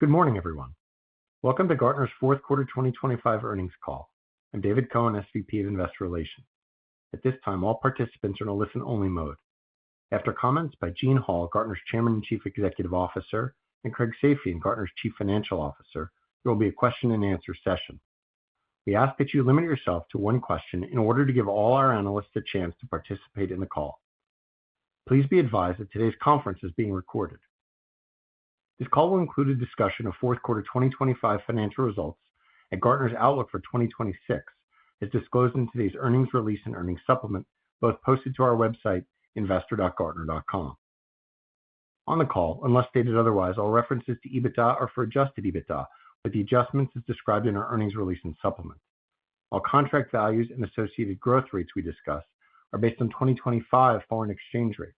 Good morning, everyone. Welcome to Gartner's fourth quarter 2025 earnings call. I'm David Cohen, SVP of Investor Relations. At this time, all participants are in a listen-only mode. After comments by Gene Hall, Gartner's Chairman and Chief Executive Officer, and Craig Safian, Gartner's Chief Financial Officer, there will be a question and answer session. We ask that you limit yourself to one question in order to give all our analysts a chance to participate in the call. Please be advised that today's conference is being recorded. This call will include a discussion of fourth quarter 2025 financial results and Gartner's outlook for 2026, as disclosed in today's earnings release and earnings supplement, both posted to our website, investor.gartner.com. On the call, unless stated otherwise, all references to EBITDA are for adjusted EBITDA, with the adjustments as described in our earnings release and supplement. All contract values and associated growth rates we discuss are based on 2025 foreign exchange rates.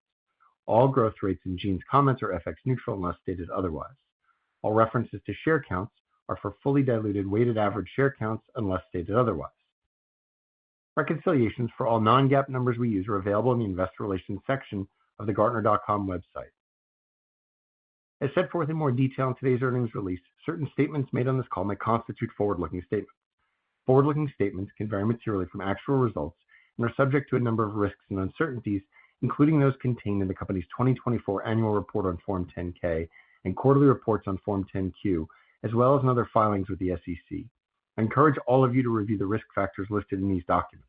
All growth rates in Gene's comments are FX neutral unless stated otherwise. All references to share counts are for fully diluted weighted average share counts unless stated otherwise. Reconciliations for all non-GAAP numbers we use are available in the Investor Relations section of the Gartner.com website. As set forth in more detail in today's earnings release, certain statements made on this call may constitute forward-looking statements. Forward-looking statements can vary materially from actual results and are subject to a number of risks and uncertainties, including those contained in the company's 2024 annual report on Form 10-K and quarterly reports on Form 10-Q, as well as in other filings with the SEC. I encourage all of you to review the risk factors listed in these documents.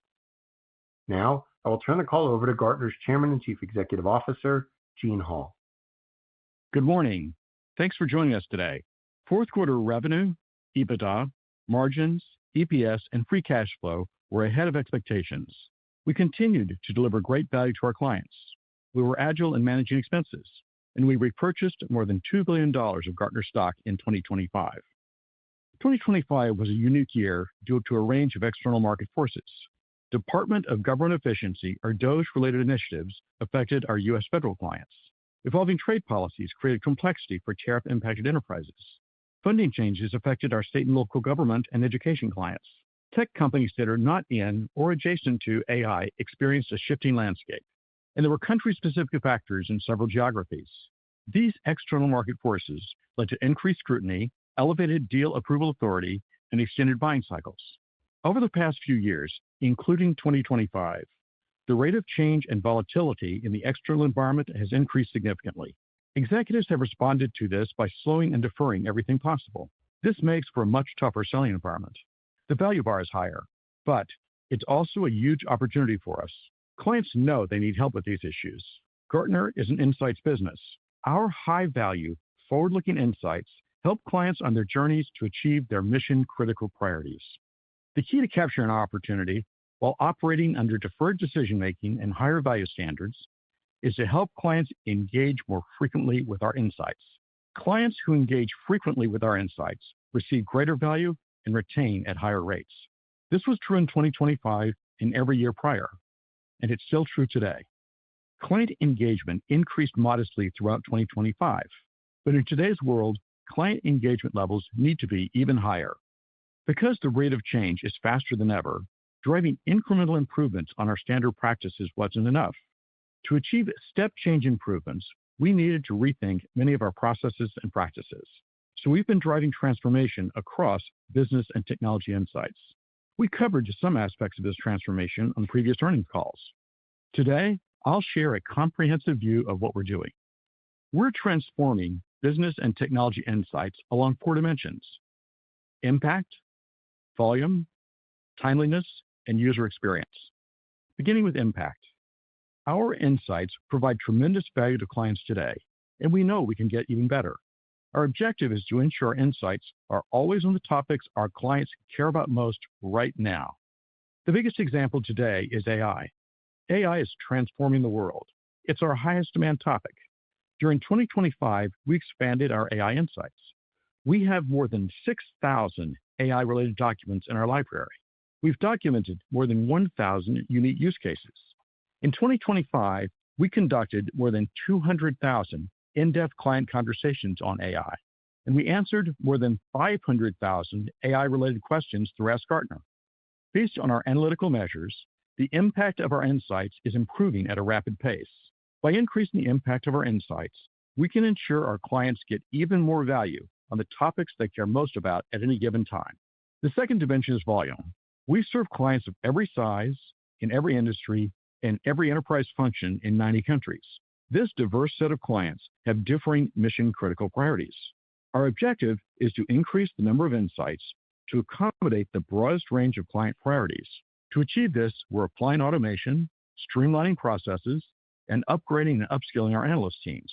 Now, I will turn the call over to Gartner's Chairman and Chief Executive Officer, Gene Hall. Good morning. Thanks for joining us today. Fourth quarter revenue, EBITDA, margins, EPS, and free cash flow were ahead of expectations. We continued to deliver great value to our clients. We were agile in managing expenses, and we repurchased more than $2 billion of Gartner stock in 2025. 2025 was a unique year due to a range of external market forces. Department of Government Efficiency, or DOGE-related initiatives, affected our U.S. federal clients. Evolving trade policies created complexity for tariff-impacted enterprises. Funding changes affected our state and local government and education clients. Tech companies that are not in or adjacent to AI experienced a shifting landscape, and there were country-specific factors in several geographies. These external market forces led to increased scrutiny, elevated deal approval authority, and extended buying cycles. Over the past few years, including 2025, the rate of change and volatility in the external environment has increased significantly. Executives have responded to this by slowing and deferring everything possible. This makes for a much tougher selling environment. The value bar is higher, but it's also a huge opportunity for us. Clients know they need help with these issues. Gartner is an insights business. Our high-value, forward-looking insights help clients on their journeys to achieve their mission-critical priorities. The key to capturing our opportunity while operating under deferred decision-making and higher value standards is to help clients engage more frequently with our insights. Clients who engage frequently with our insights receive greater value and retain at higher rates. This was true in 2025 and every year prior, and it's still true today. Client engagement increased modestly throughout 2025, but in today's world, client engagement levels need to be even higher. Because the rate of change is faster than ever, driving incremental improvements on our standard practices wasn't enough. To achieve step change improvements, we needed to rethink many of our processes and practices. So we've been driving transformation across business and technology insights. We covered some aspects of this transformation on previous earnings calls. Today, I'll share a comprehensive view of what we're doing. We're transforming business and technology insights along 4 dimensions: impact, volume, timeliness, and user experience. Beginning with impact. Our insights provide tremendous value to clients today, and we know we can get even better. Our objective is to ensure our insights are always on the topics our clients care about most right now. The biggest example today is AI. AI is transforming the world. It's our highest demand topic. During 2025, we expanded our AI insights. We have more than 6,000 AI-related documents in our library. We've documented more than 1,000 unique use cases. In 2025, we conducted more than 200,000 in-depth client conversations on AI, and we answered more than 500,000 AI-related questions through Ask Gartner. Based on our analytical measures, the impact of our insights is improving at a rapid pace. By increasing the impact of our insights, we can ensure our clients get even more value on the topics they care most about at any given time. The second dimension is volume. We serve clients of every size, in every industry, and every enterprise function in 90 countries. This diverse set of clients have differing mission-critical priorities. Our objective is to increase the number of insights to accommodate the broadest range of client priorities. To achieve this, we're applying automation, streamlining processes, and upgrading and upskilling our analyst teams.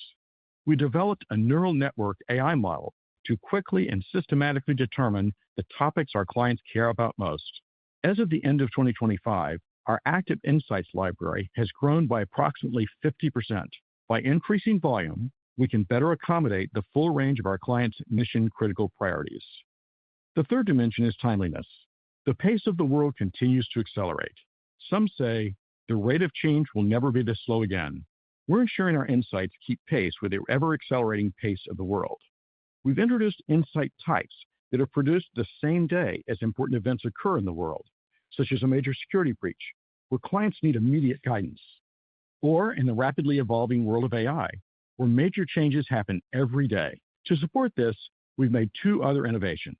We developed a neural network AI model to quickly and systematically determine the topics our clients care about most. As of the end of 2025, our active insights library has grown by approximately 50%. By increasing volume, we can better accommodate the full range of our clients' mission-critical priorities. The third dimension is timeliness. The pace of the world continues to accelerate. Some say the rate of change will never be this slow again. We're ensuring our insights keep pace with the ever-accelerating pace of the world. We've introduced insight types that are produced the same day as important events occur in the world, such as a major security breach, where clients need immediate guidance, or in the rapidly evolving world of AI, where major changes happen every day. To support this, we've made two other innovations.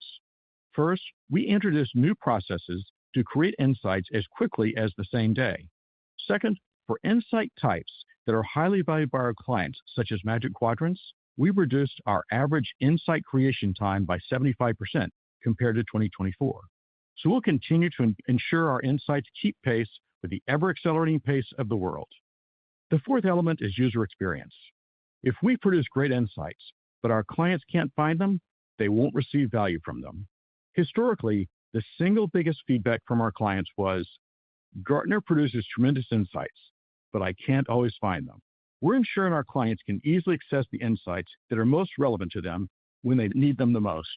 First, we introduced new processes to create insights as quickly as the same day. Second, for insight types that are highly valued by our clients, such as Magic Quadrants, we reduced our average insight creation time by 75% compared to 2024. So we'll continue to ensure our insights keep pace with the ever-accelerating pace of the world. The fourth element is user experience. If we produce great insights, but our clients can't find them, they won't receive value from them. Historically, the single biggest feedback from our clients was, Gartner produces tremendous insights, but I can't always find them. We're ensuring our clients can easily access the insights that are most relevant to them when they need them the most.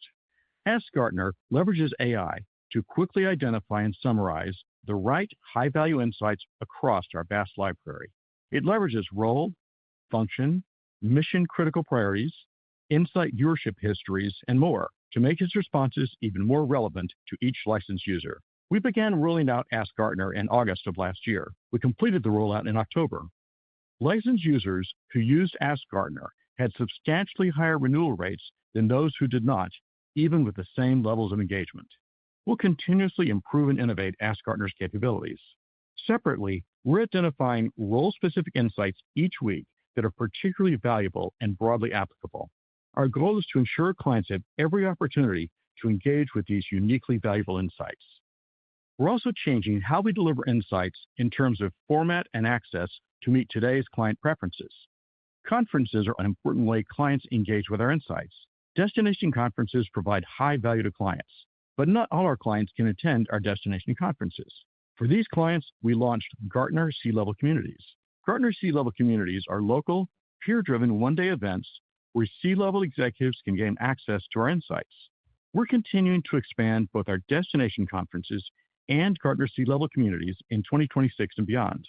Ask Gartner leverages AI to quickly identify and summarize the right high-value insights across our vast library. It leverages role, function, mission-critical priorities, insight viewership histories, and more to make its responses even more relevant to each licensed user. We began rolling out Ask Gartner in August of last year. We completed the rollout in October. Licensed users who used Ask Gartner had substantially higher renewal rates than those who did not, even with the same levels of engagement. We'll continuously improve and innovate Ask Gartner's capabilities. Separately, we're identifying role-specific insights each week that are particularly valuable and broadly applicable. Our goal is to ensure clients have every opportunity to engage with these uniquely valuable insights. We're also changing how we deliver insights in terms of format and access to meet today's client preferences. Conferences are an important way clients engage with our insights. Destination conferences provide high value to clients, but not all our clients can attend our destination conferences. For these clients, we launched Gartner C-Level Communities. Gartner C-Level Communities are local, peer-driven one-day events where C-level executives can gain access to our insights. We're continuing to expand both our destination conferences and Gartner C-Level Communities in 2026 and beyond.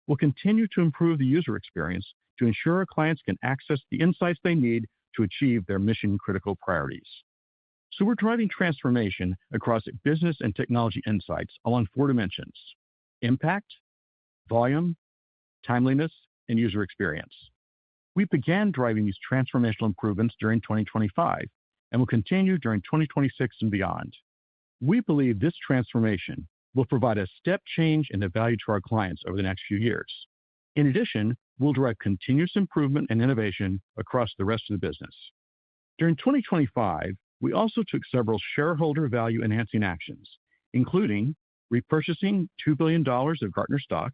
We'll continue to improve the user experience to ensure our clients can access the insights they need to achieve their mission-critical priorities. So we're driving transformation across business and technology insights along four dimensions: impact, volume, timeliness, and user experience. We began driving these transformational improvements during 2025 and will continue during 2026 and beyond. We believe this transformation will provide a step change in the value to our clients over the next few years. In addition, we'll drive continuous improvement and innovation across the rest of the business. During 2025, we also took several shareholder value-enhancing actions, including repurchasing $2 billion of Gartner stock,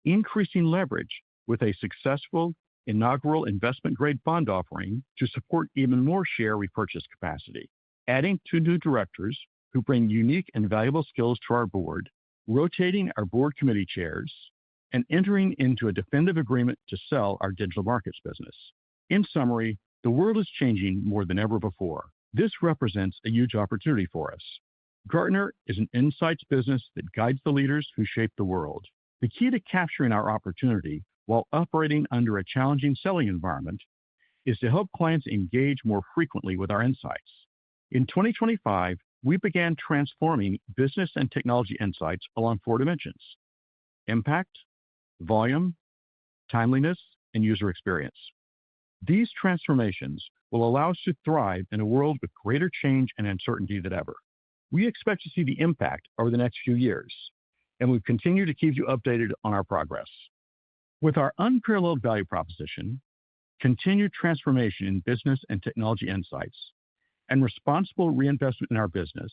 increasing leverage with a successful inaugural investment-grade bond offering to support even more share repurchase capacity, adding 2 new directors who bring unique and valuable skills to our board, rotating our board committee chairs, and entering into a definitive agreement to sell our digital markets business. In summary, the world is changing more than ever before. This represents a huge opportunity for us. Gartner is an insights business that guides the leaders who shape the world. The key to capturing our opportunity while operating under a challenging selling environment is to help clients engage more frequently with our insights. In 2025, we began transforming business and technology insights along 4 dimensions: impact, volume, timeliness, and user experience. These transformations will allow us to thrive in a world with greater change and uncertainty than ever. We expect to see the impact over the next few years, and we continue to keep you updated on our progress. With our unparalleled value proposition, continued transformation in business and technology insights, and responsible reinvestment in our business,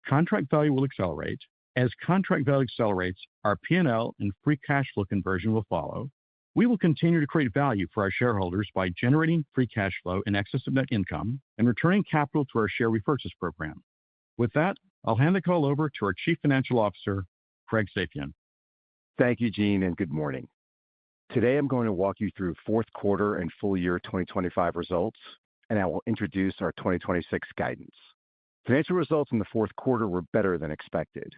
contract value will accelerate. As contract value accelerates, our P&L and free cash flow conversion will follow. We will continue to create value for our shareholders by generating free cash flow in excess of net income and returning capital to our share repurchase program. With that, I'll hand the call over to our Chief Financial Officer, Craig Safian. Thank you, Gene, and good morning. Today, I'm going to walk you through fourth quarter and full year 2025 results, and I will introduce our 2026 guidance. Financial results in the fourth quarter were better than expected.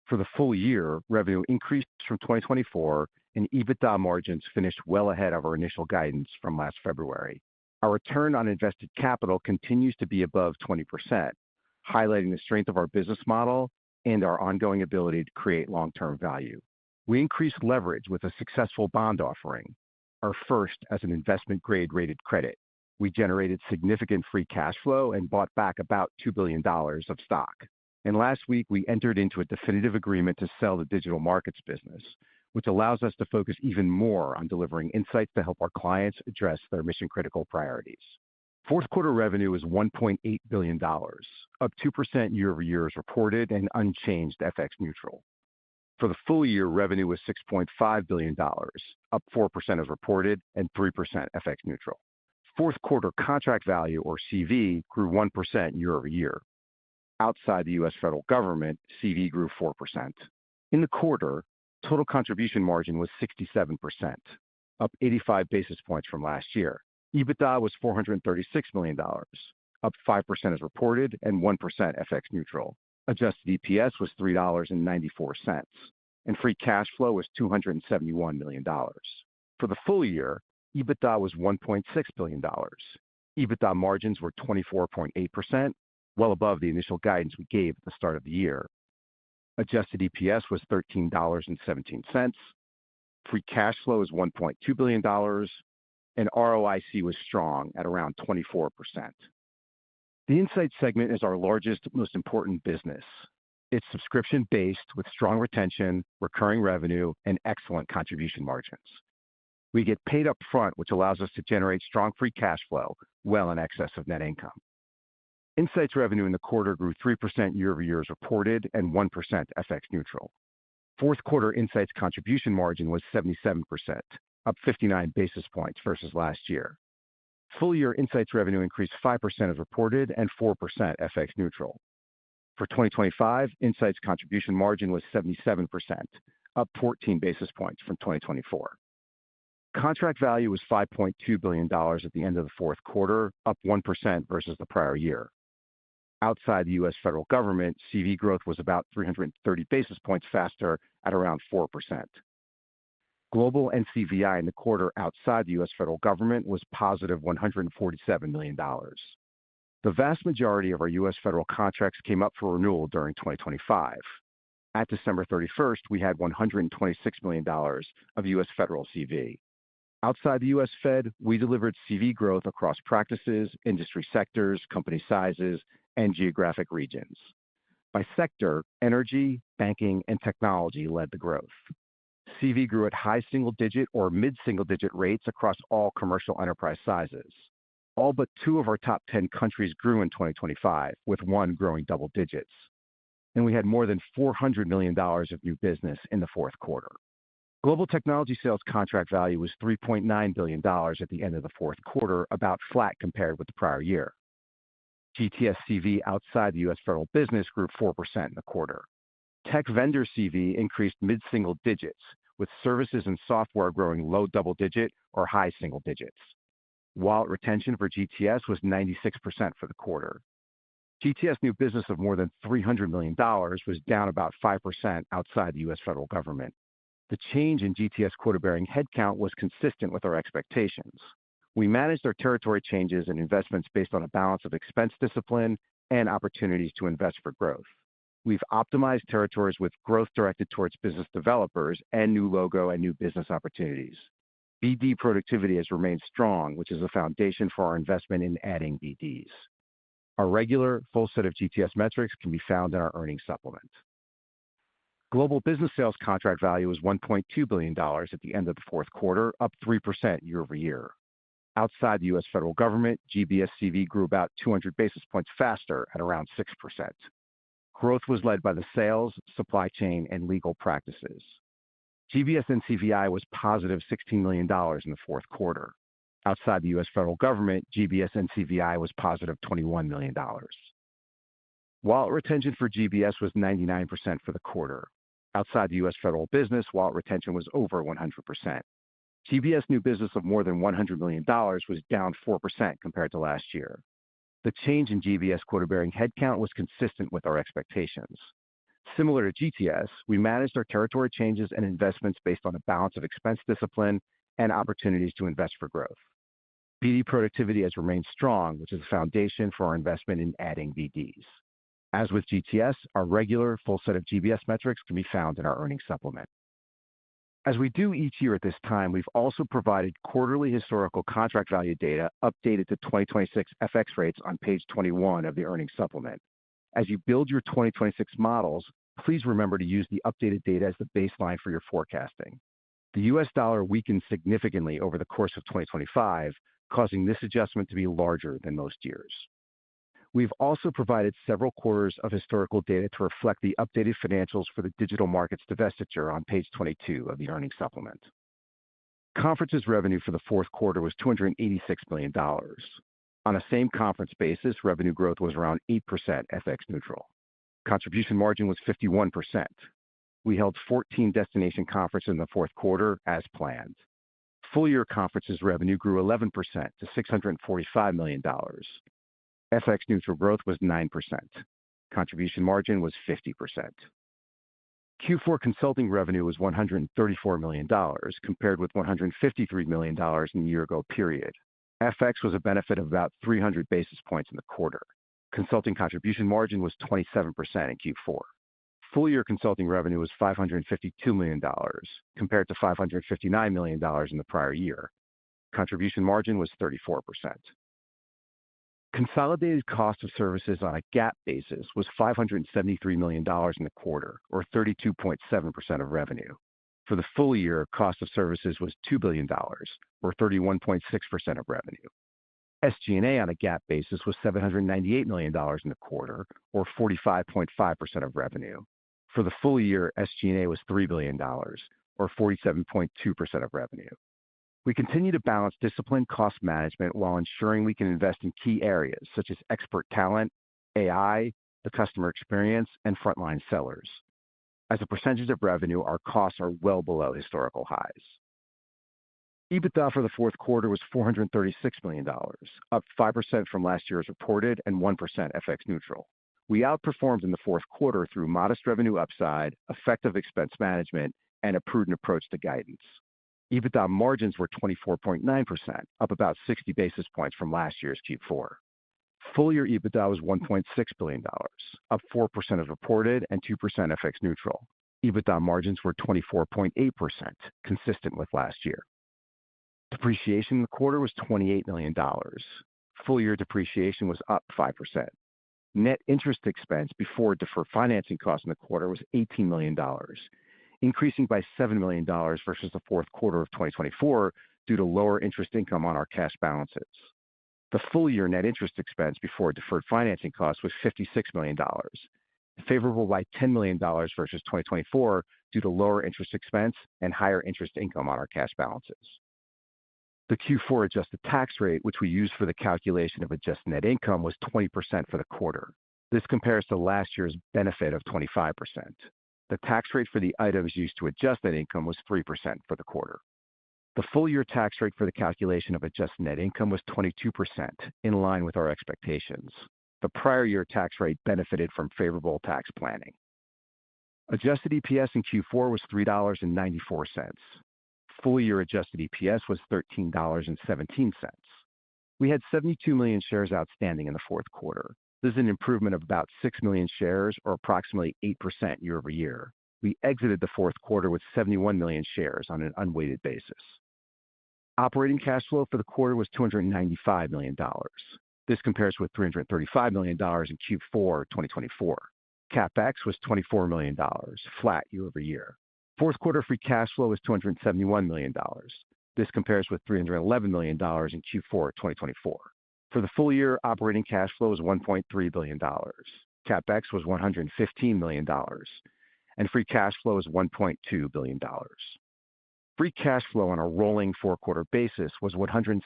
For the full year, revenue increased from 2024, and EBITDA margins finished well ahead of our initial guidance from last February. Our return on invested capital continues to be above 20%, highlighting the strength of our business model and our ongoing ability to create long-term value. We increased leverage with a successful bond offering, our first as an investment-grade rated credit. We generated significant free cash flow and bought back about $2 billion of stock. And last week, we entered into a definitive agreement to sell the digital markets business, which allows us to focus even more on delivering insights to help our clients address their mission-critical priorities. Fourth quarter revenue was $1.8 billion, up 2% year-over-year as reported and unchanged FX neutral. For the full year, revenue was $6.5 billion, up 4% as reported and 3% FX neutral. Fourth quarter contract value, or CV, grew 1% year-over-year. Outside the U.S. federal government, CV grew 4%. In the quarter, total contribution margin was 67%, up 85 basis points from last year. EBITDA was $436 million, up 5% as reported and 1% FX neutral. Adjusted EPS was $3.94, and free cash flow was $271 million. For the full year, EBITDA was $1.6 billion. EBITDA margins were 24.8%, well above the initial guidance we gave at the start of the year. Adjusted EPS was $13.17. Free cash flow is $1.2 billion, and ROIC was strong at around 24%. The Insights segment is our largest, most important business. It's subscription-based with strong retention, recurring revenue, and excellent contribution margins. We get paid up front, which allows us to generate strong free cash flow well in excess of net income. Insights revenue in the quarter grew 3% year-over-year as reported and 1% FX neutral. Fourth quarter Insights contribution margin was 77%, up 59 basis points versus last year. Full year Insights revenue increased 5% as reported and 4% FX neutral. For 2025, Insights contribution margin was 77%, up 14 basis points from 2024. Contract value was $5.2 billion at the end of the fourth quarter, up 1% versus the prior year. Outside the U.S. federal government, CV growth was about 330 basis points faster at around 4%. Global NCVI in the quarter outside the U.S. federal government was positive $147 million. The vast majority of our U.S. federal contracts came up for renewal during 2025. At December 31st, we had $126 million of U.S. federal CV. Outside the U.S. Fed, we delivered CV growth across practices, industry sectors, company sizes, and geographic regions. By sector, energy, banking, and technology led the growth. CV grew at high single-digit or mid-single-digit rates across all commercial enterprise sizes. All but 2 of our top 10 countries grew in 2025, with 1 growing double digits. And we had more than $400 million of new business in the fourth quarter. Global technology sales contract value was $3.9 billion at the end of the fourth quarter, about flat compared with the prior year. GTS CV outside the U.S. federal business grew 4% in the quarter. Tech vendor CV increased mid-single digits, with services and software growing low double digit or high single digits. Wallet retention for GTS was 96% for the quarter. GTS new business of more than $300 million was down about 5% outside the U.S. federal government. The change in GTS quota-bearing headcount was consistent with our expectations. We managed our territory changes and investments based on a balance of expense discipline and opportunities to invest for growth. We've optimized territories with growth directed towards business developers and new logo and new business opportunities. BD productivity has remained strong, which is a foundation for our investment in adding BDs. Our regular, full set of GTS metrics can be found in our earnings supplement. Global business sales contract value was $1.2 billion at the end of the fourth quarter, up 3% year over year. Outside the U.S. federal government, GBS CV grew about 200 basis points faster at around 6%. Growth was led by the sales, supply chain, and legal practices. GBS NCVI was positive $16 million in the fourth quarter. Outside the U.S. federal government, GBS NCVI was positive $21 million. Wallet retention for GBS was 99% for the quarter. Outside the U.S. federal business, wallet retention was over 100%. GBS new business of more than $100 million was down 4% compared to last year. The change in GBS quota-bearing headcount was consistent with our expectations. Similar to GTS, we managed our territory changes and investments based on a balance of expense discipline and opportunities to invest for growth. BD productivity has remained strong, which is a foundation for our investment in adding BDs. As with GTS, our regular, full set of GBS metrics can be found in our earnings supplement. As we do each year at this time, we've also provided quarterly historical contract value data updated to 2026 FX rates on page 21 of the earnings supplement. As you build your 2026 models, please remember to use the updated data as the baseline for your forecasting. The U.S. dollar weakened significantly over the course of 2025, causing this adjustment to be larger than most years. We've also provided several quarters of historical data to reflect the updated financials for the digital markets divestiture on page 22 of the earnings supplement. Conferences revenue for the fourth quarter was $286 million. On a same conference basis, revenue growth was around 8% FX neutral. Contribution margin was 51%. We held 14 destination conferences in the fourth quarter as planned. Full year conferences revenue grew 11% to $645 million. FX neutral growth was 9%. Contribution margin was 50%. Q4 consulting revenue was $134 million, compared with $153 million in the year-ago period. FX was a benefit of about 300 basis points in the quarter. Consulting contribution margin was 27% in Q4. Full year consulting revenue was $552 million, compared to $559 million in the prior year. Contribution margin was 34%. Consolidated cost of services on a GAAP basis was $573 million in the quarter, or 32.7% of revenue. For the full year, cost of services was $2 billion, or 31.6% of revenue. SG&A on a GAAP basis was $798 million in the quarter, or 45.5% of revenue. For the full year, SG&A was $3 billion, or 47.2% of revenue. We continue to balance disciplined cost management while ensuring we can invest in key areas such as expert talent, AI, the customer experience, and frontline sellers. As a percentage of revenue, our costs are well below historical highs. EBITDA for the fourth quarter was $436 million, up 5% from last year's reported and 1% FX neutral. We outperformed in the fourth quarter through modest revenue upside, effective expense management, and a prudent approach to guidance. EBITDA margins were 24.9%, up about 60 basis points from last year's Q4. Full year EBITDA was $1.6 billion, up 4% as reported and 2% FX neutral. EBITDA margins were 24.8%, consistent with last year. Depreciation in the quarter was $28 million. Full year depreciation was up 5%. Net interest expense before deferred financing costs in the quarter was $18 million, increasing by $7 million versus the fourth quarter of 2024 due to lower interest income on our cash balances. The full year net interest expense before deferred financing costs was $56 million, favorable by $10 million versus 2024 due to lower interest expense and higher interest income on our cash balances. The Q4 adjusted tax rate, which we use for the calculation of adjusted net income, was 20% for the quarter. This compares to last year's benefit of 25%. The tax rate for the items used to adjust net income was 3% for the quarter. The full year tax rate for the calculation of adjusted net income was 22%, in line with our expectations. The prior year tax rate benefited from favorable tax planning. Adjusted EPS in Q4 was $3.94. Full year adjusted EPS was $13.17. We had 72 million shares outstanding in the fourth quarter. This is an improvement of about 6 million shares, or approximately 8% year over year. We exited the fourth quarter with 71 million shares on an unweighted basis. Operating cash flow for the quarter was $295 million. This compares with $335 million in Q4 2024. CapEx was $24 million, flat year over year. Fourth quarter free cash flow was $271 million. This compares with $311 million in Q4 2024. For the full year, operating cash flow was $1.3 billion. CapEx was $115 million, and free cash flow was $1.2 billion. Free cash flow on a rolling four-quarter basis was 161%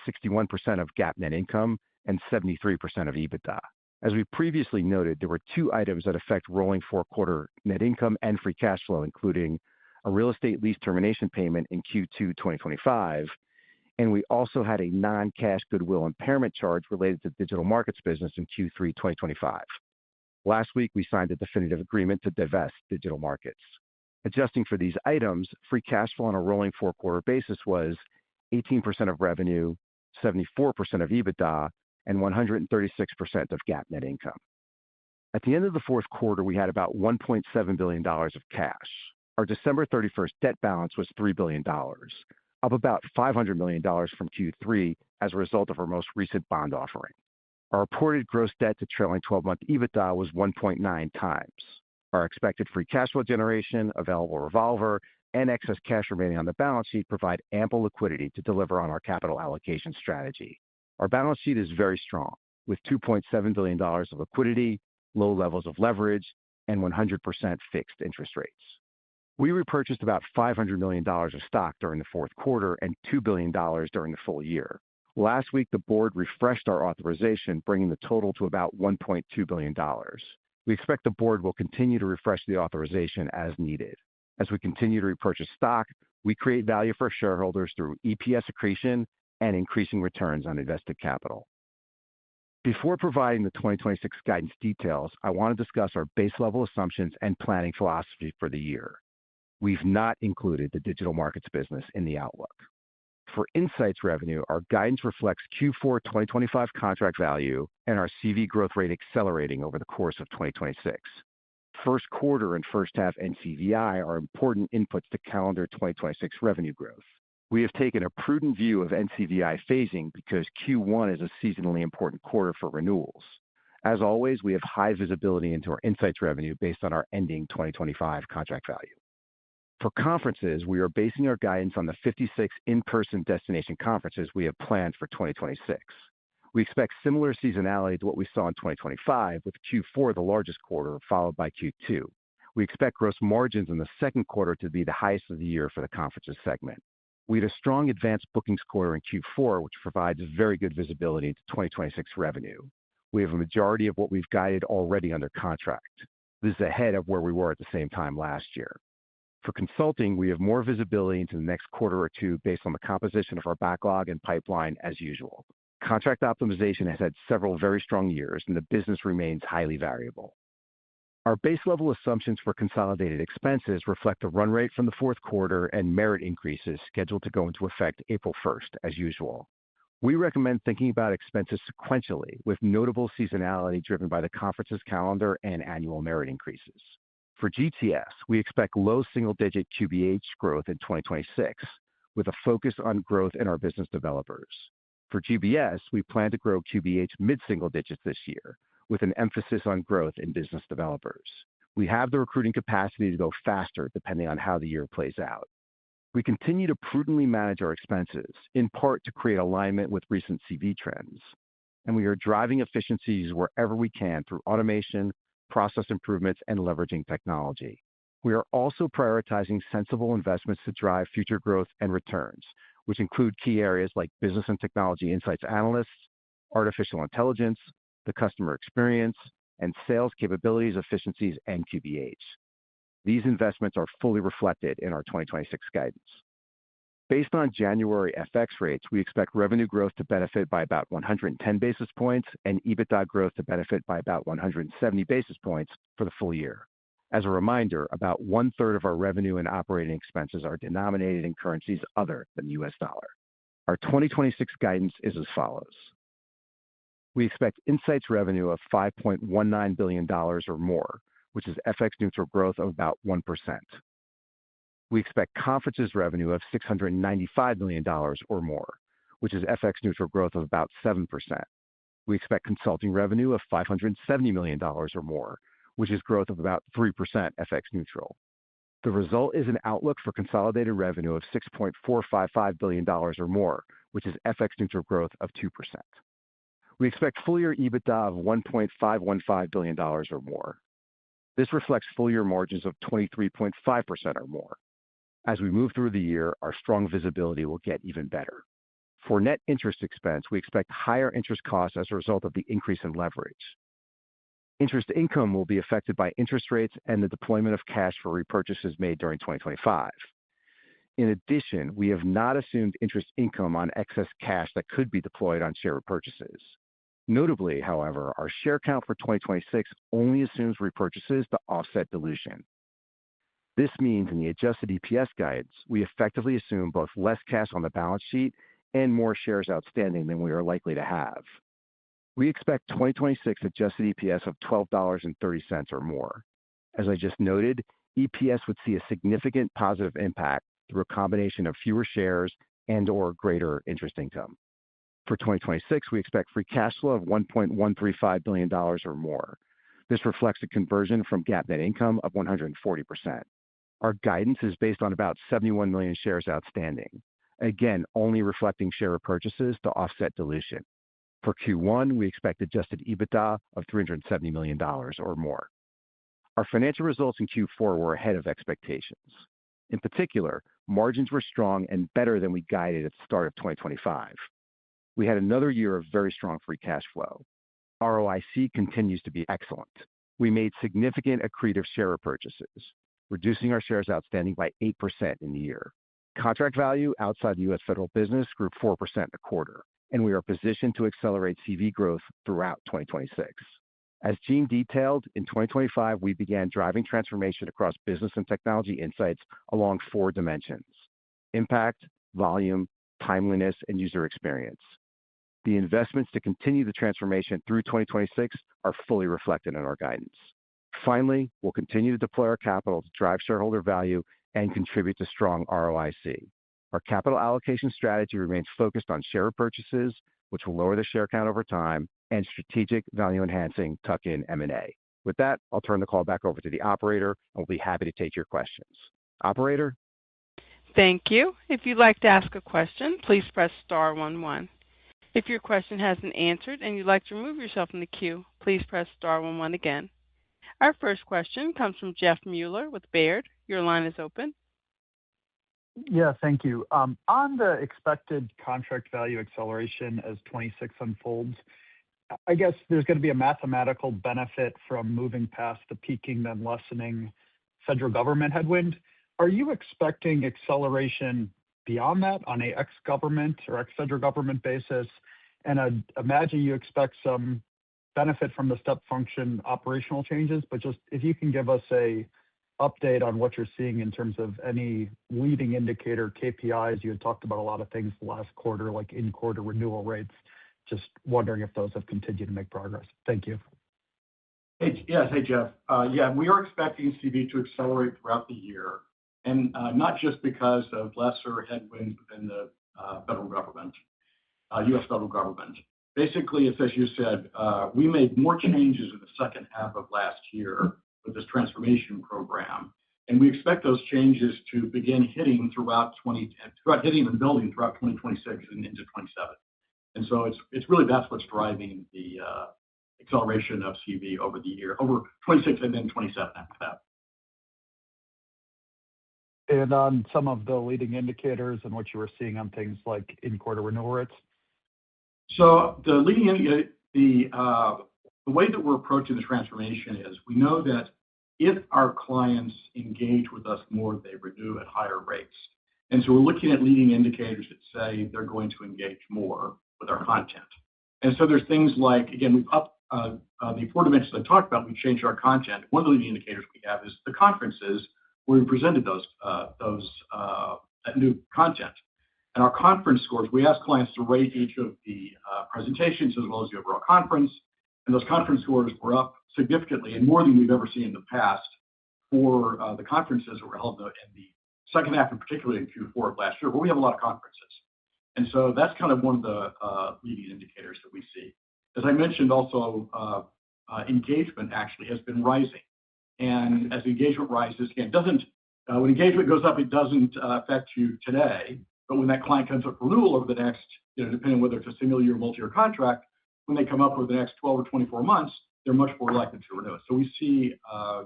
of GAAP net income and 73% of EBITDA. As we previously noted, there were two items that affect rolling four-quarter net income and free cash flow, including a real estate lease termination payment in Q2 2025, and we also had a non-cash goodwill impairment charge related to digital markets business in Q3 2025. Last week, we signed a definitive agreement to divest digital markets. Adjusting for these items, free cash flow on a rolling four-quarter basis was 18% of revenue, 74% of EBITDA, and 136% of GAAP net income. At the end of the fourth quarter, we had about $1.7 billion of cash. Our December 31st debt balance was $3 billion, up about $500 million from Q3 as a result of our most recent bond offering. Our reported gross debt to trailing 12-month EBITDA was 1.9 times. Our expected free cash flow generation, available revolver, and excess cash remaining on the balance sheet provide ample liquidity to deliver on our capital allocation strategy. Our balance sheet is very strong, with $2.7 billion of liquidity, low levels of leverage, and 100% fixed interest rates. We repurchased about $500 million of stock during the fourth quarter and $2 billion during the full year. Last week, the board refreshed our authorization, bringing the total to about $1.2 billion. We expect the board will continue to refresh the authorization as needed. As we continue to repurchase stock, we create value for shareholders through EPS accretion and increasing returns on invested capital. Before providing the 2026 guidance details, I want to discuss our base-level assumptions and planning philosophy for the year. We've not included the digital markets business in the outlook. For insights revenue, our guidance reflects Q4 2025 contract value and our CV growth rate accelerating over the course of 2026. First quarter and first half NCVI are important inputs to calendar 2026 revenue growth. We have taken a prudent view of NCVI phasing because Q1 is a seasonally important quarter for renewals. As always, we have high visibility into our insights revenue based on our ending 2025 contract value. For conferences, we are basing our guidance on the 56 in-person destination conferences we have planned for 2026. We expect similar seasonality to what we saw in 2025, with Q4 the largest quarter, followed by Q2. We expect gross margins in the second quarter to be the highest of the year for the conferences segment. We had a strong advanced bookings quarter in Q4, which provides very good visibility into 2026 revenue. We have a majority of what we've guided already under contract. This is ahead of where we were at the same time last year. For consulting, we have more visibility into the next quarter or two based on the composition of our backlog and pipeline as usual. Contract optimization has had several very strong years, and the business remains highly variable. Our base-level assumptions for consolidated expenses reflect the run rate from the fourth quarter and merit increases scheduled to go into effect April 1st, as usual. We recommend thinking about expenses sequentially, with notable seasonality driven by the conferences calendar and annual merit increases. For GTS, we expect low single-digit QBH growth in 2026, with a focus on growth in our business developers. For GBS, we plan to grow QBH mid-single digits this year, with an emphasis on growth in business developers. We have the recruiting capacity to go faster depending on how the year plays out. We continue to prudently manage our expenses, in part to create alignment with recent CV trends, and we are driving efficiencies wherever we can through automation, process improvements, and leveraging technology. We are also prioritizing sensible investments to drive future growth and returns, which include key areas like business and technology insights analysts, artificial intelligence, the customer experience, and sales capabilities, efficiencies, and QBH. These investments are fully reflected in our 2026 guidance. Based on January FX rates, we expect revenue growth to benefit by about 110 basis points and EBITDA growth to benefit by about 170 basis points for the full year. As a reminder, about one-third of our revenue and operating expenses are denominated in currencies other than the U.S. dollar. Our 2026 guidance is as follows. We expect insights revenue of $5.19 billion or more, which is FX neutral growth of about 1%. We expect conferences revenue of $695 million or more, which is FX neutral growth of about 7%. We expect consulting revenue of $570 million or more, which is growth of about 3% FX neutral. The result is an outlook for consolidated revenue of $6.455 billion or more, which is FX neutral growth of 2%. We expect full-year EBITDA of $1.515 billion or more. This reflects full-year margins of 23.5% or more. As we move through the year, our strong visibility will get even better. For net interest expense, we expect higher interest costs as a result of the increase in leverage. Interest income will be affected by interest rates and the deployment of cash for repurchases made during 2025. In addition, we have not assumed interest income on excess cash that could be deployed on share repurchases. Notably, however, our share count for 2026 only assumes repurchases to offset dilution. This means in the adjusted EPS guides, we effectively assume both less cash on the balance sheet and more shares outstanding than we are likely to have. We expect 2026 adjusted EPS of $12.30 or more. As I just noted, EPS would see a significant positive impact through a combination of fewer shares and/or greater interest income. For 2026, we expect free cash flow of $1.135 billion or more. This reflects a conversion from GAAP net income of 140%. Our guidance is based on about 71 million shares outstanding, again, only reflecting share repurchases to offset dilution. For Q1, we expect adjusted EBITDA of $370 million or more. Our financial results in Q4 were ahead of expectations. In particular, margins were strong and better than we guided at the start of 2025. We had another year of very strong free cash flow. ROIC continues to be excellent. We made significant accretive share repurchases, reducing our shares outstanding by 8% in the year. Contract value outside the U.S. federal business grew 4% a quarter, and we are positioned to accelerate CV growth throughout 2026. As Gene detailed, in 2025, we began driving transformation across business and technology insights along 4 dimensions: impact, volume, timeliness, and user experience. The investments to continue the transformation through 2026 are fully reflected in our guidance. Finally, we'll continue to deploy our capital to drive shareholder value and contribute to strong ROIC. Our capital allocation strategy remains focused on share repurchases, which will lower the share count over time, and strategic value-enhancing tuck-in M&A. With that, I'll turn the call back over to the operator, and we'll be happy to take your questions. Operator? Thank you. If you'd like to ask a question, please press star 11. If your question hasn't answered and you'd like to remove yourself from the queue, please press star 11 again. Our first question comes from Jeff Meuler with Baird. Your line is open. Yeah, thank you. On the expected contract value acceleration as 26 unfolds, I guess there's going to be a mathematical benefit from moving past the peaking then lessening federal government headwind. Are you expecting acceleration beyond that on a ex-government or ex-federal government basis? And I'd imagine you expect some benefit from the step function operational changes, but just if you can give us a update on what you're seeing in terms of any leading indicator KPIs. You had talked about a lot of things last quarter, like in-quarter renewal rates. Just wondering if those have continued to make progress. Thank you. Hey, yes. Hey, Jeff. Yeah, we are expecting CV to accelerate throughout the year, and not just because of lesser headwinds within the federal government, U.S. federal government. Basically, it's as you said, we made more changes in the second half of last year with this transformation program, and we expect those changes to begin hitting hitting and building throughout 2026 and into 27. And so it's really that's what's driving the acceleration of CV over the year, over 26 and then 27 after that. And on some of the leading indicators and what you were seeing on things like in-quarter renewal rates? So the leading indicator, the way that we're approaching the transformation is we know that if our clients engage with us more, they renew at higher rates. And so we're looking at leading indicators that say they're going to engage more with our content. And so there's things like, again, we've upped the 4 dimensions I talked about, we've changed our content. One of the leading indicators we have is the conferences where we presented that new content. And our conference scores, we ask clients to rate each of the presentations as well as the overall conference. And those conference scores were up significantly and more than we've ever seen in the past for the conferences that were held in the second half, and particularly in Q4 of last year, where we have a lot of conferences. And so that's kind of one of the leading indicators that we see. As I mentioned, also engagement actually has been rising. And as engagement rises, again, when engagement goes up, it doesn't affect you today. But when that client comes up for renewal over the next, depending on whether it's a single year or multi-year contract, when they come up over the next 12 or 24 months, they're much more likely to renew it. So we see, a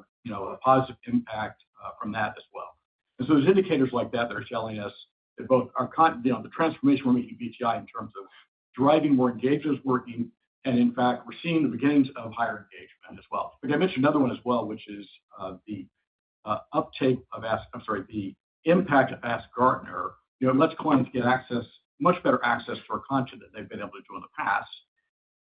positive impact from that as well. And so there's indicators like that are telling us that both our the transformation we're making BTI in terms of driving more engagement is working, and in fact, we're seeing the beginnings of higher engagement as well. But I mentioned another one as well, which is the the impact of Ask Gartner. It lets clients get much better access to our content than they've been able to do in the past.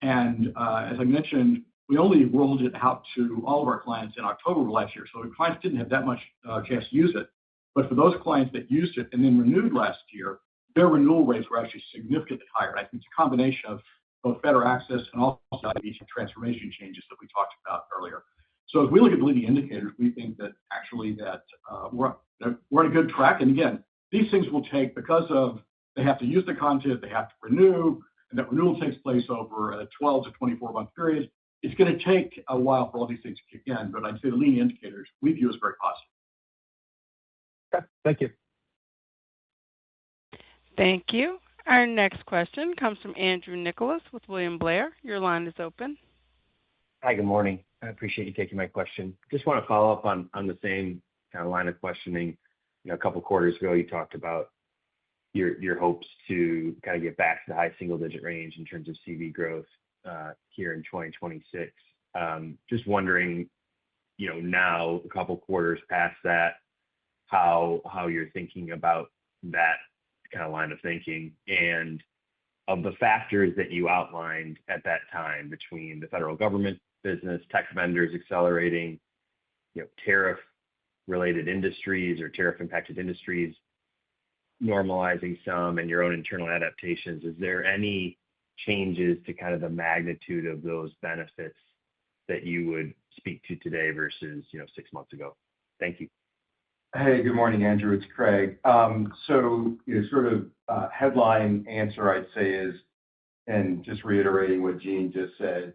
And as I mentioned, we only rolled it out to all of our clients in October of last year, so the clients didn't have that much chance to use it. But for those clients that used it and then renewed last year, their renewal rates were actually significantly higher. I think it's a combination of both better access and also these transformation changes that we talked about earlier. So as we look at the leading indicators, we think that actually we're on a good track. And again, these things will take, because of they have to use the content, they have to renew, and that renewal takes place over a 12 to 24-month period. It's going to take a while for all these things to kick in, but I'd say the leading indicators we view as very positive. Okay, thank you. Thank you. Our next question comes from Andrew Nicholas with William Blair. Your line is open. Hi, good morning. I appreciate you taking my question. Just want to follow up on the same kind of line of questioning. A couple quarters ago, you talked about your hopes to kind of get back to the high single-digit range in terms of CV growth here in 2026. Just wondering, now a couple quarters past that, how you're thinking about that kind of line of thinking, and of the factors that you outlined at that time between the federal government business, tech vendors accelerating, tariff-related industries or tariff-impacted industries normalizing some, and your own internal adaptations. Is there any changes to kind of the magnitude of those benefits that you would speak to today versus 6 months ago? Thank you. Hey, good morning, Andrew. It's Craig. Headline answer I'd say is, and just reiterating what Gene just said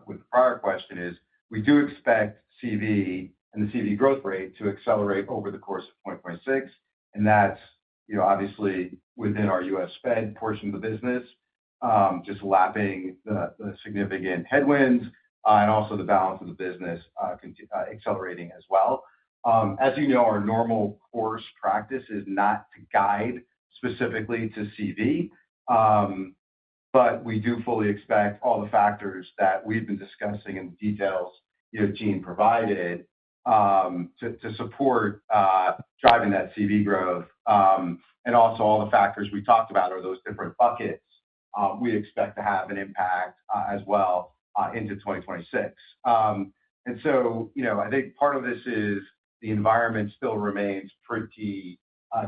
with the prior question, is we do expect CV and the CV growth rate to accelerate over the course of 2026, and that's obviously within our U.S. Fed portion of the business, just lapping the significant headwinds, and also the balance of the business accelerating as well. As you know, our normal course practice is not to guide specifically to CV, but we do fully expect all the factors that we've been discussing and the details Gene provided to support driving that CV growth, and also all the factors we talked about, or those different buckets, we expect to have an impact as well into 2026. And so, I think part of this is the environment still remains pretty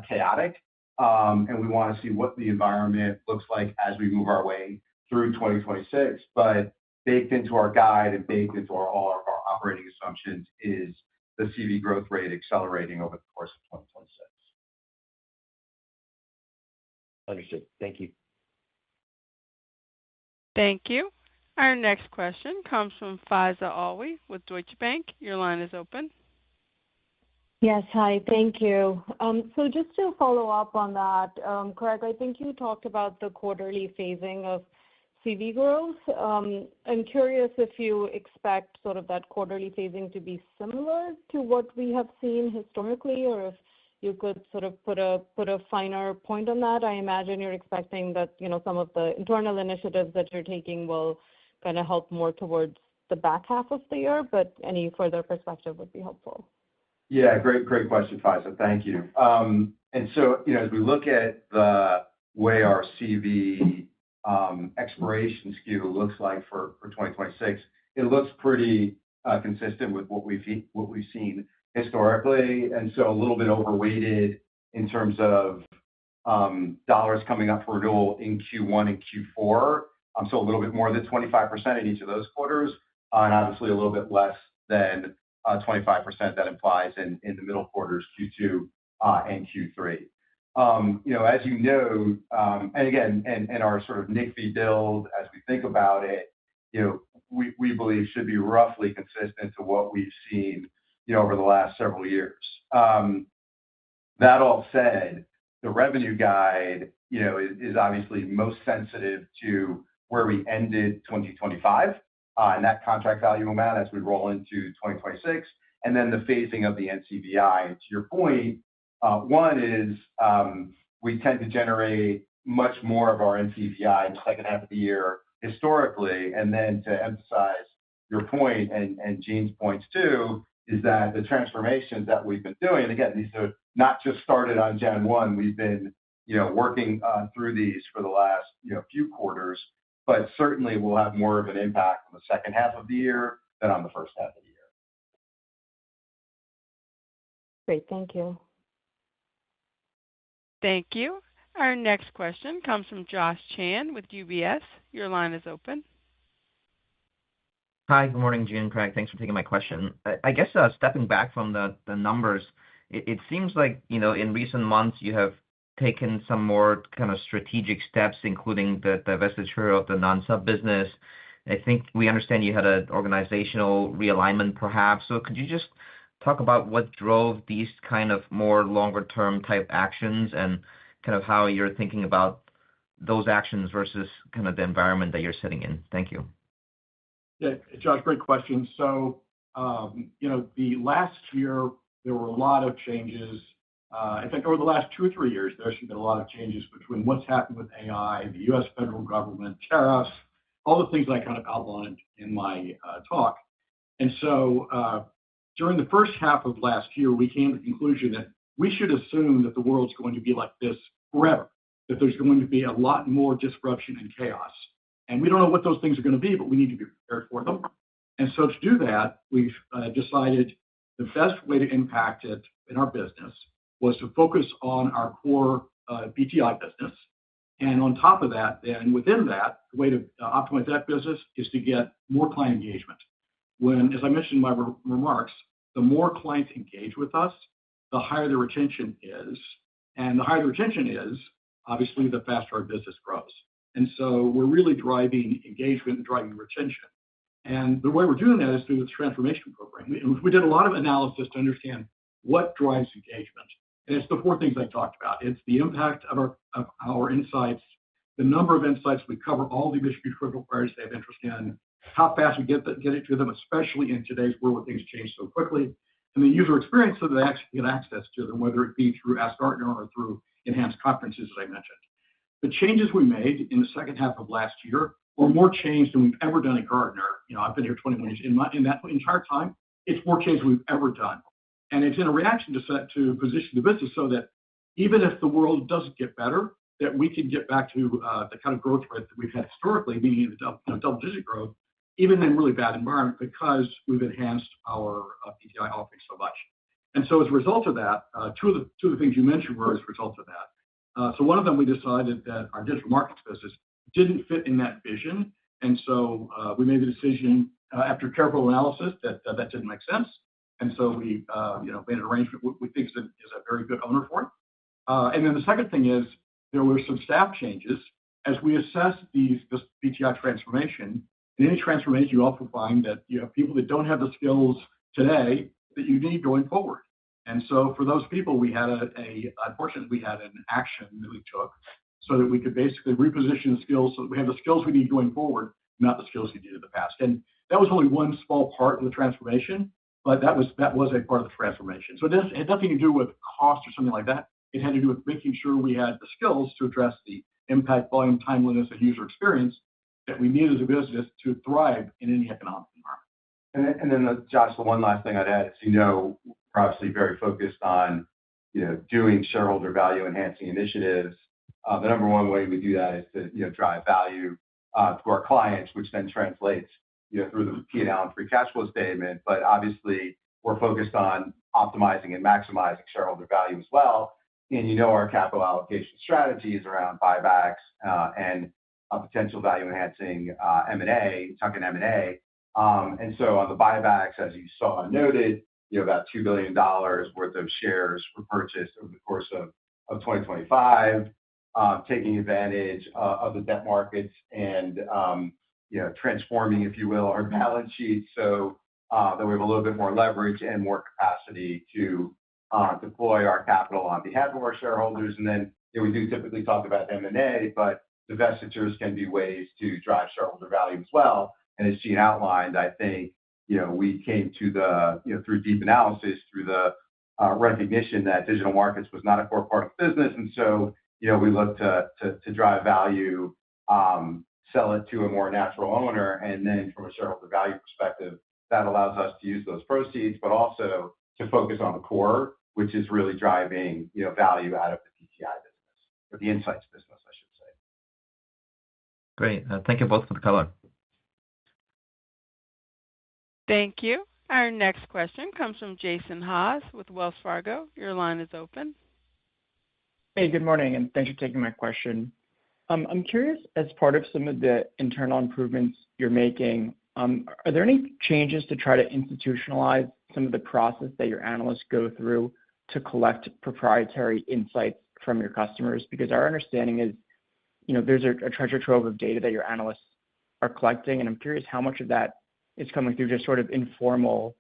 chaotic, and we want to see what the environment looks like as we move our way through 2026. But baked into our guide and baked into all of our operating assumptions is the CV growth rate accelerating over the course of 2026. Understood. Thank you. Thank you. Our next question comes from Faiza Alwy with Deutsche Bank. Your line is open. Yes, hi, thank you. So just to follow up on that, Craig, I think you talked about the quarterly phasing of CV growth. I'm curious if you expect sort of that quarterly phasing to be similar to what we have seen historically, or if you could sort of put a finer point on that. I imagine you're expecting that some of the internal initiatives that you're taking will kind of help more towards the back half of the year, but any further perspective would be helpful. Yeah, great question, Faiza. Thank you. And so, as we look at the way our CV expiration skew looks like for 2026, it looks pretty consistent with what we've seen historically, and so a little bit overweighted in terms of dollars coming up for renewal in Q1 and Q4. So a little bit more than 25% in each of those quarters, and obviously a little bit less than 25% that implies in the middle quarters, Q2 and Q3. As you know, and again, and our sort of NICV build, as we think about it, we believe should be roughly consistent to what we've seen, over the last several years. That all said, the revenue guide, is obviously most sensitive to where we ended 2025, and that contract value amount as we roll into 2026, and then the phasing of the NCVI. And to your point, one is we tend to generate much more of our NCVI in the second half of the year historically. And then to emphasize your point and Gene's points too, is that the transformations that we've been doing, and again, these are not just started on Jan 1, we've been working through these for the last few quarters, but certainly will have more of an impact on the second half of the year than on the first half of the year. Great. Thank you. Thank you. Our next question comes from Josh Chan with UBS. Your line is open. Hi, good morning, Gene and Craig. Thanks for taking my question. I guess stepping back from the numbers, it seems like, in recent months you have taken some more kind of strategic steps, including the divestiture of the non-sub business. I think we understand you had an organizational realignment perhaps. So could you just talk about what drove these kind of more longer term type actions and kind of how you're thinking about those actions versus kind of the environment that you're sitting in? Thank you. Yeah, Josh, great question. So, the last year, there were a lot of changes. In fact, over the last 2 or 3 years, there's been a lot of changes between what's happened with AI, the U.S. federal government, tariffs, all the things I kind of outlined in my talk. And so, during the first half of last year, we came to the conclusion that we should assume that the world's going to be like this forever, that there's going to be a lot more disruption and chaos. And we don't know what those things are going to be, but we need to be prepared for them. And so to do that, we've decided the best way to impact it in our business was to focus on our core BTI business. And on top of that, then within that, the way to optimize that business is to get more client engagement. When, as I mentioned in my remarks, the more clients engage with us, the higher the retention is. And the higher the retention is, obviously, the faster our business grows. And so we're really driving engagement and driving retention. And the way we're doing that is through this transformation program. We did a lot of analysis to understand what drives engagement. And it's the 4 things I talked about. It's the impact of our insights, the number of insights we cover, all the industry critical priorities they have interest in, how fast we get it to them, especially in today's world where things change so quickly, and the user experience so that they actually get access to them, whether it be through Ask Gartner or through enhanced conferences, as I mentioned. The changes we made in the second half of last year were more change than we've ever done at Gartner. I've been here 21 years. In that entire time, it's more change than we've ever done. And it's in a reaction to position the business so that even if the world doesn't get better, that we can get back to the kind of growth rate that we've had historically, meaning the double-digit growth, even in really bad environment, because we've enhanced our PTI offering so much. And so as a result of that, two of the things you mentioned were as a result of that. So one of them, we decided that our digital markets business didn't fit in that vision. And so we made the decision after careful analysis that didn't make sense. And so we made an arrangement we think is a very good owner for it. And then the second thing is there were some staff changes as we assessed this BTI transformation. In any transformation, you often find that you have people that don't have the skills today that you need going forward. And so for those people, we had unfortunately, we had an action that we took so that we could basically reposition the skills so that we have the skills we need going forward, not the skills we did in the past. And that was only one small part of the transformation, but that was a part of the transformation. So it had nothing to do with cost or something like that. It had to do with making sure we had the skills to address the impact, volume, timeliness, and user experience that we need as a business to thrive in any economic environment. And then, Josh, the one last thing I'd add is, we're obviously very focused on, doing shareholder value enhancing initiatives. The number one way we do that is to, drive value to our clients, which then translates, through the P&L and free cash flow statement. But obviously, we're focused on optimizing and maximizing shareholder value as well. And our capital allocation strategy is around buybacks and potential value enhancing M&A, tuck-in M&A. And so on the buybacks, as you saw and noted, about $2 billion worth of shares repurchased over the course of 2025, taking advantage of the debt markets and transforming, if you will, our balance sheet so that we have a little bit more leverage and more capacity to deploy our capital on behalf of our shareholders. And then we do typically talk about M&A, but divestitures can be ways to drive shareholder value as well. And as Gene outlined, I think we came to through deep analysis, through the recognition that digital markets was not a core part of the business. And so, we look to drive value, sell it to a more natural owner. And then from a shareholder value perspective, that allows us to use those proceeds, but also to focus on the core, which is really driving, value out of the PTI business, or the insights business, I should say. Great. Thank you both for the color. Thank you. Our next question comes from Jason Haas with Wells Fargo. Your line is open. Hey, good morning, and thanks for taking my question. I'm curious, as part of some of the internal improvements you're making, are there any changes to try to institutionalize some of the process that your analysts go through to collect proprietary insights from your customers? Because our understanding is, there's a treasure trove of data that your analysts are collecting, and I'm curious how much of that is coming through just sort of informal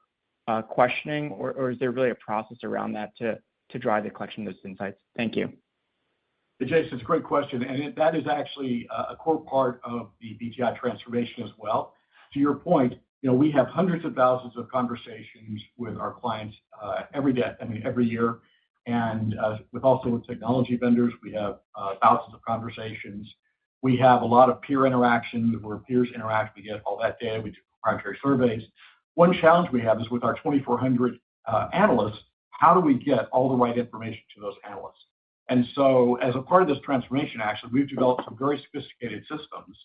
questioning, or is there really a process around that to drive the collection of those insights? Thank you. Hey, Jason, it's a great question, and that is actually a core part of the BTI transformation as well. To your point, we have hundreds of thousands of conversations with our clients every day, every year. And with technology vendors, we have thousands of conversations. We have a lot of peer interaction where peers interact. We get all that data. We do proprietary surveys. One challenge we have is with our 2,400 analysts, how do we get all the right information to those analysts? And so as a part of this transformation, actually, we've developed some very sophisticated systems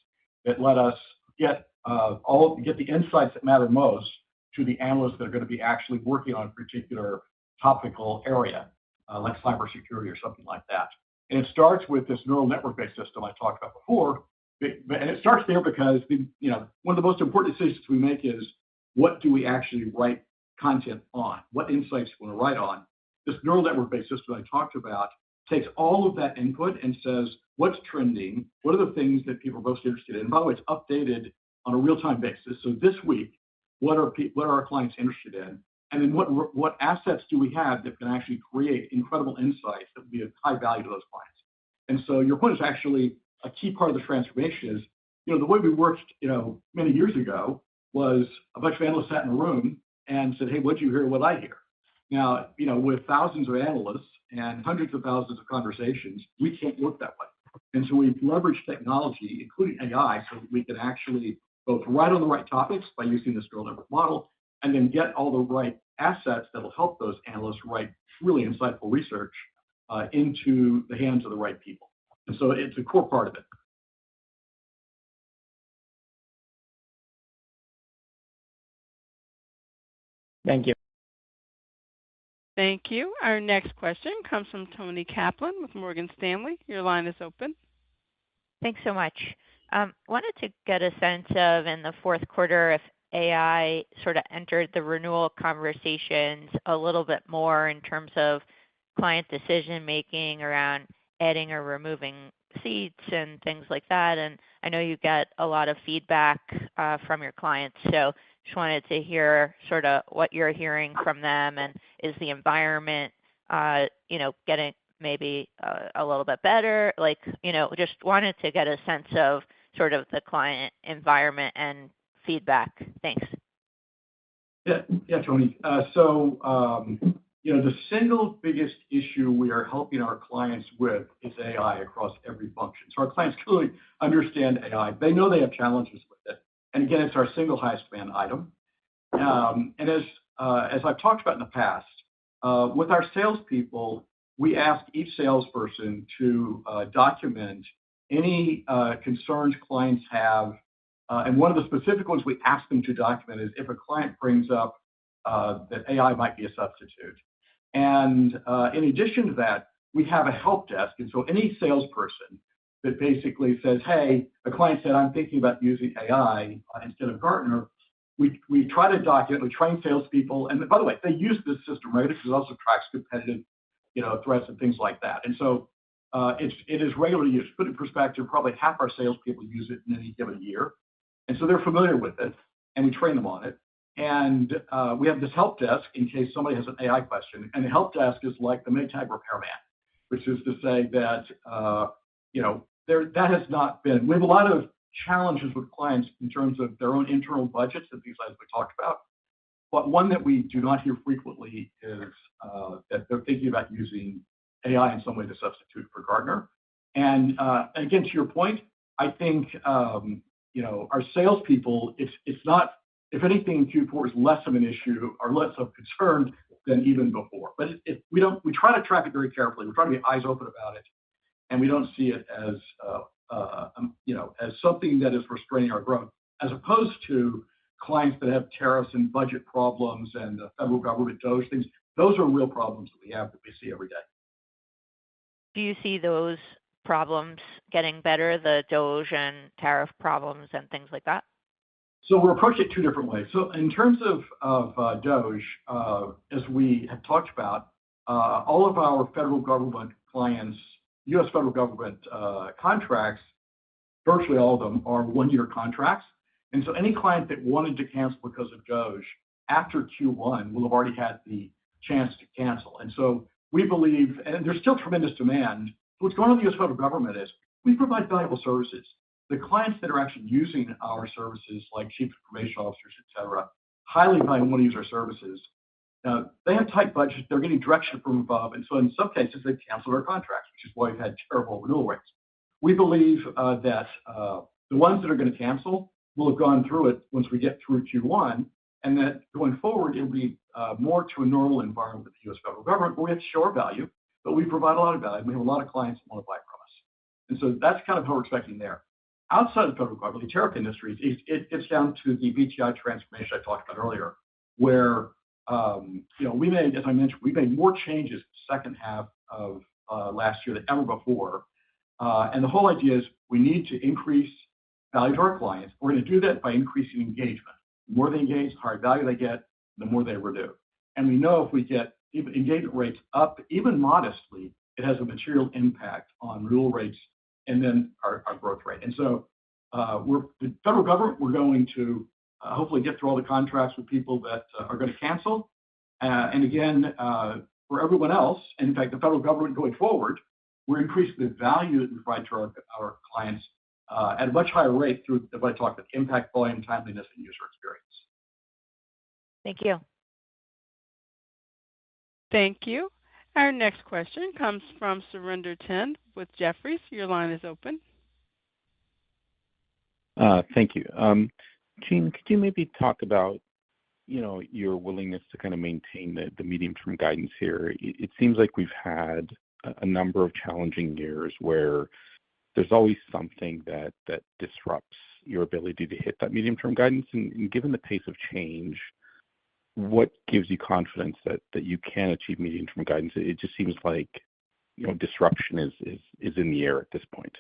that let us get the insights that matter most to the analysts that are going to be actually working on a particular topical area, like cybersecurity or something like that. And it starts with this neural network-based system I talked about before. And it starts there because one of the most important decisions we make is, what do we actually write content on? What insights do we want to write on? This neural network-based system I talked about takes all of that input and says, what's trending? What are the things that people are most interested in? And by the way, it's updated on a real-time basis. So this week, what are our clients interested in? And then what assets do we have that can actually create incredible insights that would be of high value to those clients? And so your point is actually a key part of the transformation is, the way we worked, many years ago was a bunch of analysts sat in a room and said, hey, what did you hear? What did I hear? Now, with thousands of analysts and hundreds of thousands of conversations, we can't work that way. And so we've leveraged technology, including AI, so that we can actually both write on the right topics by using this neural network model, and then get all the right assets that will help those analysts write really insightful research into the hands of the right people. And so it's a core part of it. Thank you. Thank you. Our next question comes from Toni Kaplan with Morgan Stanley. Your line is open. Thanks so much. Wanted to get a sense of, in the fourth quarter, if AI sort of entered the renewal conversations a little bit more in terms of client decision-making around adding or removing seats and things like that. And I know you get a lot of feedback from your clients, so just wanted to hear sort of what you're hearing from them, and is the environment, getting maybe a little bit better? Just wanted to get a sense of sort of the client environment and feedback. Thanks. Yeah, Toni. The single biggest issue we are helping our clients with is AI across every function. So our clients clearly understand AI. They know they have challenges with it. And again, it's our single highest demand item. And as I've talked about in the past, with our salespeople, we ask each salesperson to document any concerns clients have. And one of the specific ones we ask them to document is if a client brings up that AI might be a substitute. And in addition to that, we have a help desk. And so any salesperson that basically says, hey, a client said, I'm thinking about using AI instead of Gartner, we try to document, we train salespeople, and by the way, they use this system, right? Because it also tracks competitive, threats and things like that. And so it is regularly used. To put it in perspective, probably half our salespeople use it in any given year, and so they're familiar with it, and we train them on it. And we have this help desk in case somebody has an AI question, and the help desk is like the Maytag repairman, which is to say that that has not been. We have a lot of challenges with clients in terms of their own internal budgets and things like we talked about. But one that we do not hear frequently is that they're thinking about using AI in some way to substitute for Gartner. And again, to your point, I think our salespeople, it's not. If anything, Q4 is less of an issue or less of concern than even before. But we try to track it very carefully. We try to be eyes open about it, and we don't see it as as something that is restraining our growth, as opposed to clients that have tariffs and budget problems and the federal government DOGE things. Those are real problems that we have that we see every day. Do you see those problems getting better, the DOGE and tariff problems and things like that? So we're approaching it two different ways. So in terms of DOGE, as we have talked about, all of our federal government clients, U.S. federal government contracts, virtually all of them are one-year contracts. And so any client that wanted to cancel because of DOGE after Q1 will have already had the chance to cancel. And so we believe, and there's still tremendous demand. What's going on in the U.S. federal government is we provide valuable services. The clients that are actually using our services, like chief information officers, et cetera, highly value and want to use our services. They have tight budgets. They're getting direction from above. And so in some cases, they've canceled our contracts, which is why we've had terrible renewal rates. We believe that the ones that are going to cancel will have gone through it once we get through Q1, and that going forward, it'll be more to a normal environment with the U.S. federal government, where we have to show our value, but we provide a lot of value. We have a lot of clients that want to buy from us. And so that's kind of how we're expecting there. Outside of the federal government, the tariff industries, it's down to the BTI transformation I talked about earlier, where we made, as I mentioned, we made more changes the second half of last year than ever before. And the whole idea is we need to increase value to our clients. We're going to do that by increasing engagement. The more they engage, the higher value they get, the more they renew. And we know if we get engagement rates up, even modestly, it has a material impact on renewal rates and then our growth rate. And so the federal government, we're going to hopefully get through all the contracts with people that are going to cancel. And again, for everyone else, and in fact, the federal government going forward, we're increasing the value that we provide to our clients at a much higher rate through what I talked about, impact, volume, timeliness, and user experience. Thank you. Thank you. Our next question comes from Surinder Thind with Jefferies. Your line is open. Thank you. Gene, could you maybe talk about your willingness to kind of maintain the medium-term guidance here? It seems like we've had a number of challenging years where there's always something that disrupts your ability to hit that medium-term guidance. And given the pace of change, what gives you confidence that you can achieve medium-term guidance? It just seems like disruption is in the air at this point.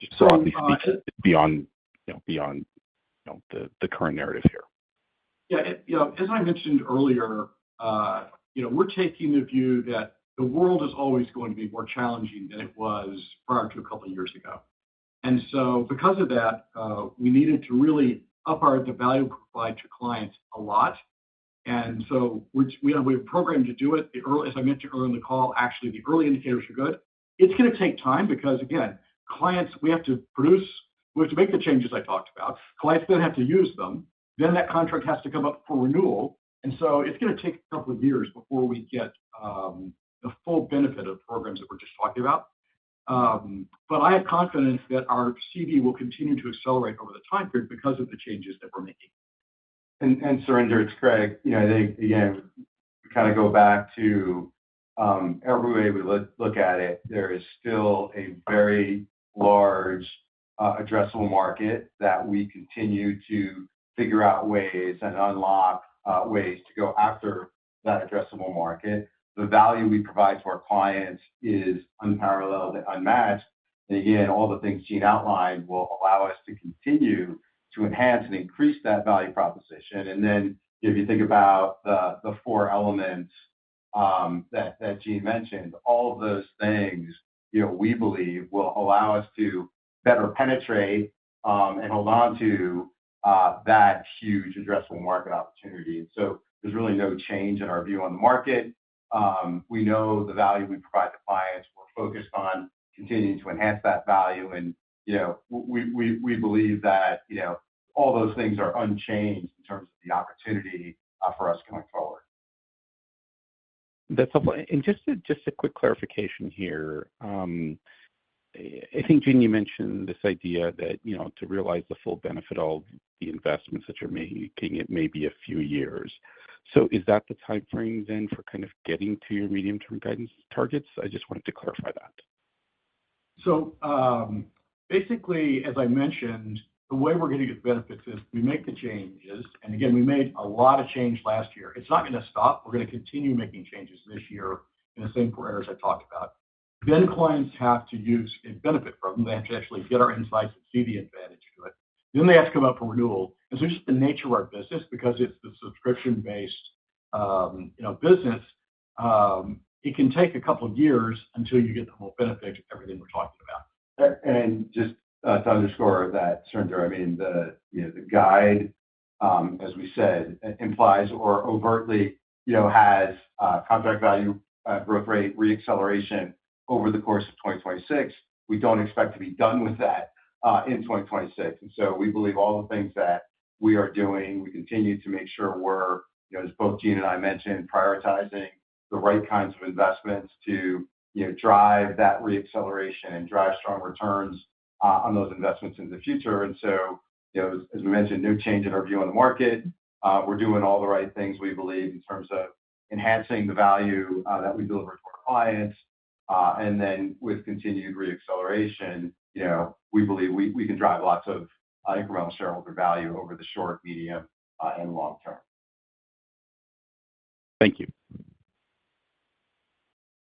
Just broadly speaking, beyond the current narrative here. Yeah, as I mentioned earlier, we're taking the view that the world is always going to be more challenging than it was prior to a couple of years ago. And so because of that, we needed to really up the value we provide to clients a lot. And so we have a program to do it. As I mentioned earlier in the call, actually, the early indicators are good. It's going to take time because, again, clients, we have to make the changes I talked about. Clients then have to use them. Then that contract has to come up for renewal. And so it's going to take a couple of years before we get the full benefit of programs that we're just talking about. But I have confidence that our CV will continue to accelerate over the time period because of the changes that we're making. And Surinder, it's Craig. I think, again, we kind of go back to every way we look at it, there is still a very large addressable market that we continue to figure out ways and unlock ways to go after that addressable market. The value we provide to our clients is unparalleled and unmatched. And again, all the things Gene outlined will allow us to continue to enhance and increase that value proposition. And then if you think about the four elements that Gene mentioned, all of those things, we believe will allow us to better penetrate and hold on to that huge addressable market opportunity. And so there's really no change in our view on the market. We know the value we provide to clients. We're focused on continuing to enhance that value. And, we believe that, all those things are unchanged in terms of the opportunity for us going forward. That's helpful. And just a quick clarification here. I think, Gene, you mentioned this idea that, to realize the full benefit of the investments that you're making, it may be a few years. So is that the time frame then for kind of getting to your medium-term guidance targets? I just wanted to clarify that. So basically, as I mentioned, the way we're going to get benefits is we make the changes. And again, we made a lot of change last year. It's not going to stop. We're going to continue making changes this year in the same four areas I talked about. Then clients have to use and benefit from them. They have to actually get our insights and see the advantage to it. Then they have to come up for renewal. And so just the nature of our business, because it's the subscription-based, business, it can take a couple of years until you get the whole benefit of everything we're talking about. And just to underscore that, Surinder, I mean, the guide, as we said, implies or overtly, has contract value growth rate reacceleration over the course of 2026. We don't expect to be done with that in 2026. And so we believe all the things that we are doing, we continue to make sure we're, as both Gene and I mentioned, prioritizing the right kinds of investments to, drive that reacceleration and drive strong returns on those investments in the future. And so, as we mentioned, no change in our view on the market. We're doing all the right things, we believe, in terms of enhancing the value that we deliver to our clients. And then with continued reacceleration, we believe we can drive lots of incremental shareholder value over the short, medium, and long term. Thank you.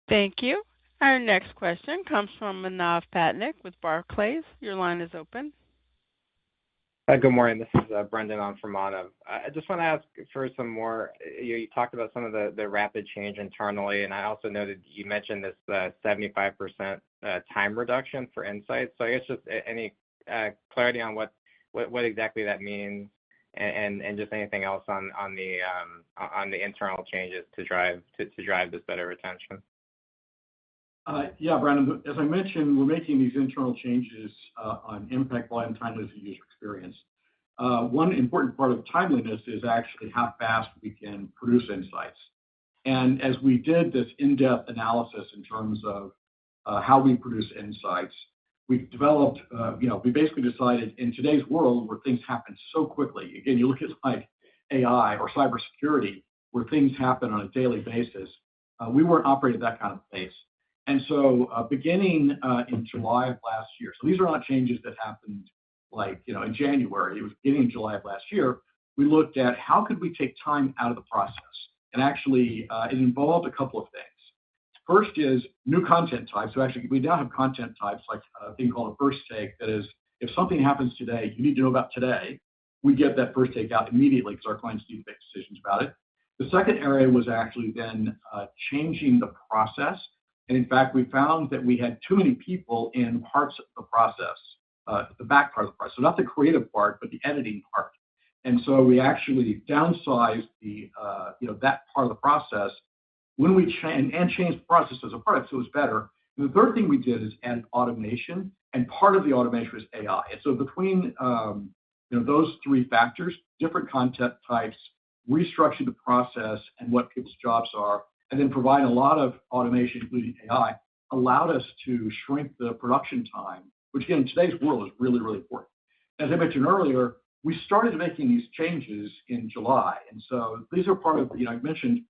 Thank you. Our next question comes from Manav Patnaik with Barclays. Your line is open. Good morning. This is Brendan on for Manav. I just want to ask for some more. You talked about some of the rapid change internally, and I also noted you mentioned this 75% time reduction for insights. So I guess just any clarity on what exactly that means, and just anything else on the internal changes to drive this better retention. Yeah, Brandon, as I mentioned, we're making these internal changes on impact, volume, timeliness, and user experience. One important part of timeliness is actually how fast we can produce insights. And as we did this in-depth analysis in terms of how we produce insights, we've developed, we basically decided in today's world where things happen so quickly, again, you look at like AI or cybersecurity, where things happen on a daily basis, we weren't operating at that kind of pace. And so beginning in July of last year, so these are not changes that happened in January. It was beginning in July of last year. We looked at how could we take time out of the process. And actually, it involved a couple of things. First is new content types. So actually, we now have content types like a thing called a first take. That is, if something happens today, you need to know about today. We get that first take out immediately because our clients need to make decisions about it. The second area was actually then changing the process. And in fact, we found that we had too many people in parts of the process, the back part of the process. So not the creative part, but the editing part. And so we actually downsized that part of the process when we changed the process as a product, so it was better. And the third thing we did is add automation, and part of the automation was AI. And so between those three factors, different content types, restructuring the process and what people's jobs are, and then provide a lot of automation, including AI, allowed us to shrink the production time, which again, in today's world is really, really important. As I mentioned earlier, we started making these changes in July. And so these are part of, I mentioned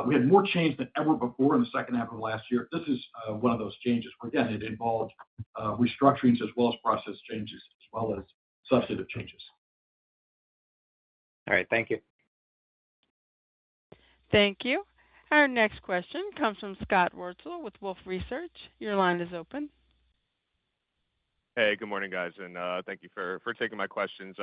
we had more change than ever before in the second half of last year. This is one of those changes where, again, it involved restructurings as well as process changes, as well as substantive changes. All right. Thank you. Thank you. Our next question comes from Scott Wurtzel with Wolfe Research. Your line is open. Hey, good morning, guys, and thank you for taking my questions.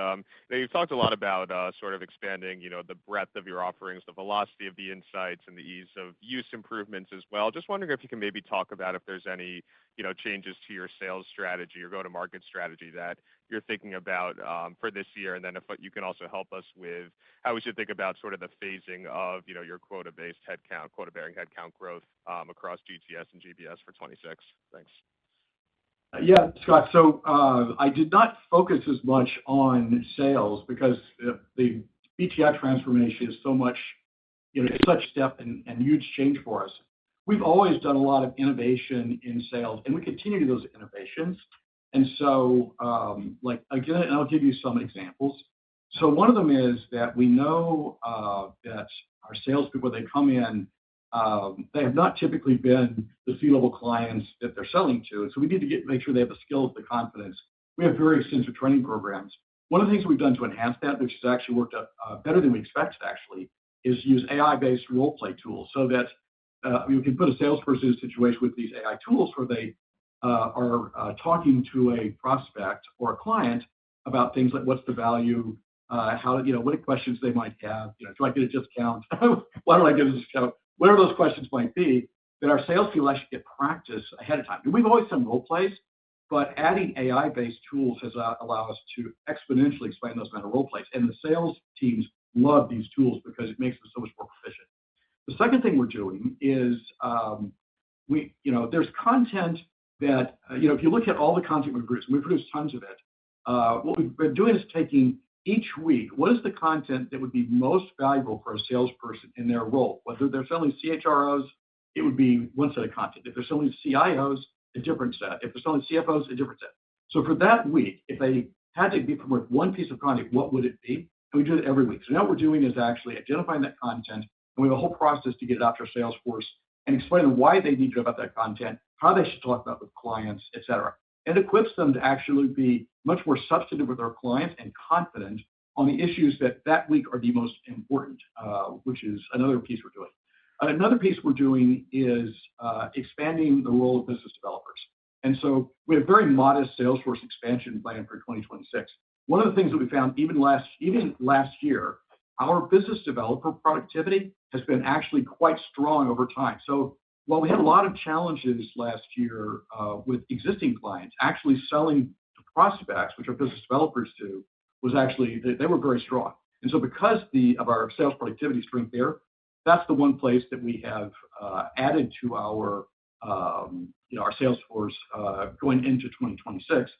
You've talked a lot about sort of expanding, the breadth of your offerings, the velocity of the insights, and the ease of use improvements as well. Just wondering if you can maybe talk about if there's any, changes to your sales strategy or go-to-market strategy that you're thinking about for this year, and then if you can also help us with how we should think about sort of the phasing of, your quota-based headcount, quota-bearing headcount growth across GTS and GBS for 26. Thanks. Yeah, Scott. So I did not focus as much on sales because the BTI transformation is so much, it's such a step and huge change for us. We've always done a lot of innovation in sales, and we continue to do those innovations. And so, again, and I'll give you some examples. So one of them is that we know that our salespeople, when they come in, they have not typically been the C-level clients that they're selling to. And so we need to make sure they have the skills, the confidence. We have very extensive training programs. One of the things we've done to enhance that, which has actually worked out better than we expected, actually, is use AI-based role play tools so that you can put a salesperson in a situation with these AI tools where they are talking to a prospect or a client about things like what's the value, what questions they might have. Do I get a discount? Why don't I get a discount? Whatever those questions might be, that our salespeople actually get practice ahead of time. And we've always done role plays, but adding AI-based tools has allowed us to exponentially expand those kind of role plays. And the sales teams love these tools because it makes them so much more proficient. The second thing we're doing is there's content that, if you look at all the content we produce, and we produce tons of it, what we've been doing is taking each week, what is the content that would be most valuable for a salesperson in their role? Whether they're selling CHROs, it would be one set of content. If they're selling CIOs, a different set. If they're selling CFOs, a different set. So for that week, if they had to be promoted one piece of content, what would it be? And we do it every week. So now what we're doing is actually identifying that content, and we have a whole process to get it out to our sales force and explain them why they need to know about that content, how they should talk about it with clients, et cetera. And equips them to actually be much more substantive with our clients and confident on the issues that week are the most important, which is another piece we're doing. Another piece we're doing is expanding the role of business developers. And so we have a very modest Salesforce expansion plan for 2026. One of the things that we found even last year, our business developer productivity has been actually quite strong over time. So while we had a lot of challenges last year with existing clients, actually selling to prospects, which our business developers do, was actually, they were very strong. And so because of our sales productivity strength there, that's the one place that we have added to our sales force going into 2026,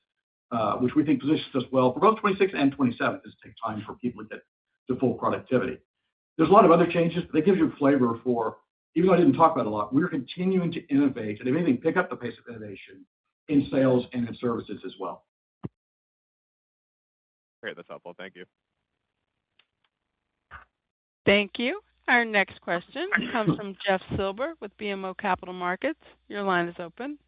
which we think positions us well for both 26 and 27. This takes time for people to get to full productivity. There's a lot of other changes, but that gives you a flavor for, even though I didn't talk about it a lot, we're continuing to innovate and if anything, pick up the pace of innovation in sales and in services as well. Great, that's helpful. Thank you. Thank you. Our next question comes from Jeff Silber with BMO Capital Markets. Your line is open.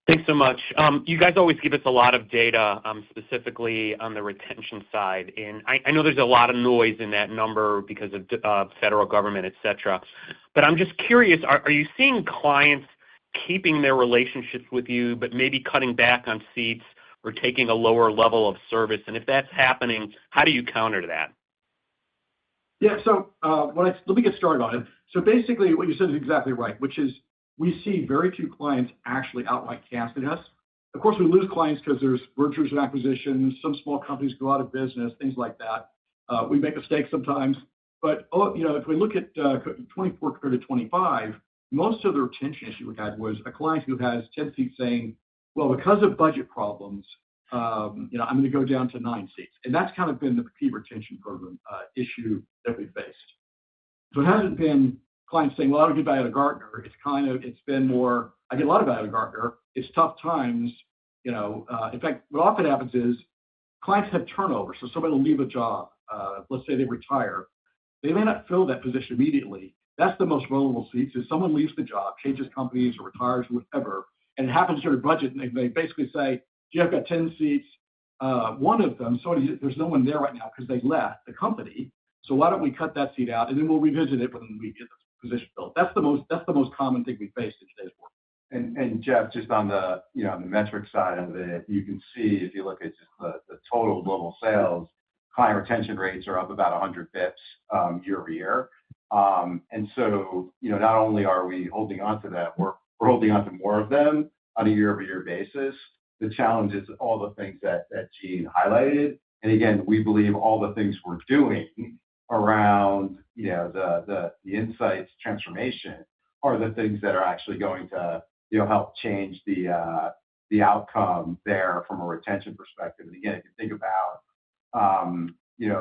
Thanks so much. You guys always give us a lot of data, specifically on the retention side. And I know there's a lot of noise in that number because of federal government, et cetera. But I'm just curious, are you seeing clients keeping their relationships with you, but maybe cutting back on seats or taking a lower level of service? And if that's happening, how do you counter that? Yeah, so let me get started on it. So basically what you said is exactly right, which is we see very few clients actually outright canceling us. Of course, we lose clients because there's mergers and acquisitions. Some small companies go out of business, things like that. We make mistakes sometimes. But if we look at 24 compared to 25, most of the retention issue we had was a client who has 10 seats saying, well, because of budget problems, I'm going to go down to 9 seats. And that's kind of been the key retention program issue that we faced. So it hasn't been clients saying, well, I don't get value out of Gartner. It's been more, I get a lot of value out of Gartner. It's tough times. In fact, what often happens is clients have turnover. So somebody will leave a job. Let's say they retire. They may not fill that position immediately. That's the most vulnerable seats is someone leaves the job, changes companies or retires or whatever, and it happens during budget. And they basically say, gee, I've got 10 seats. One of them, there's no one there right now because they left the company. So why don't we cut that seat out and then we'll revisit it when we get the position filled. That's the most common thing we face in today's world. And Jeff, just on the, on the metric side of it, you can see if you look at just the total global sales, client retention rates are up about 100 basis points year over year. And so, not only are we holding on to that, we're holding on to more of them on a year-over-year basis. The challenge is all the things that Gene highlighted. And again, we believe all the things we're doing around, the insights transformation are the things that are actually going to, help change the outcome there from a retention perspective. And again, if you think about,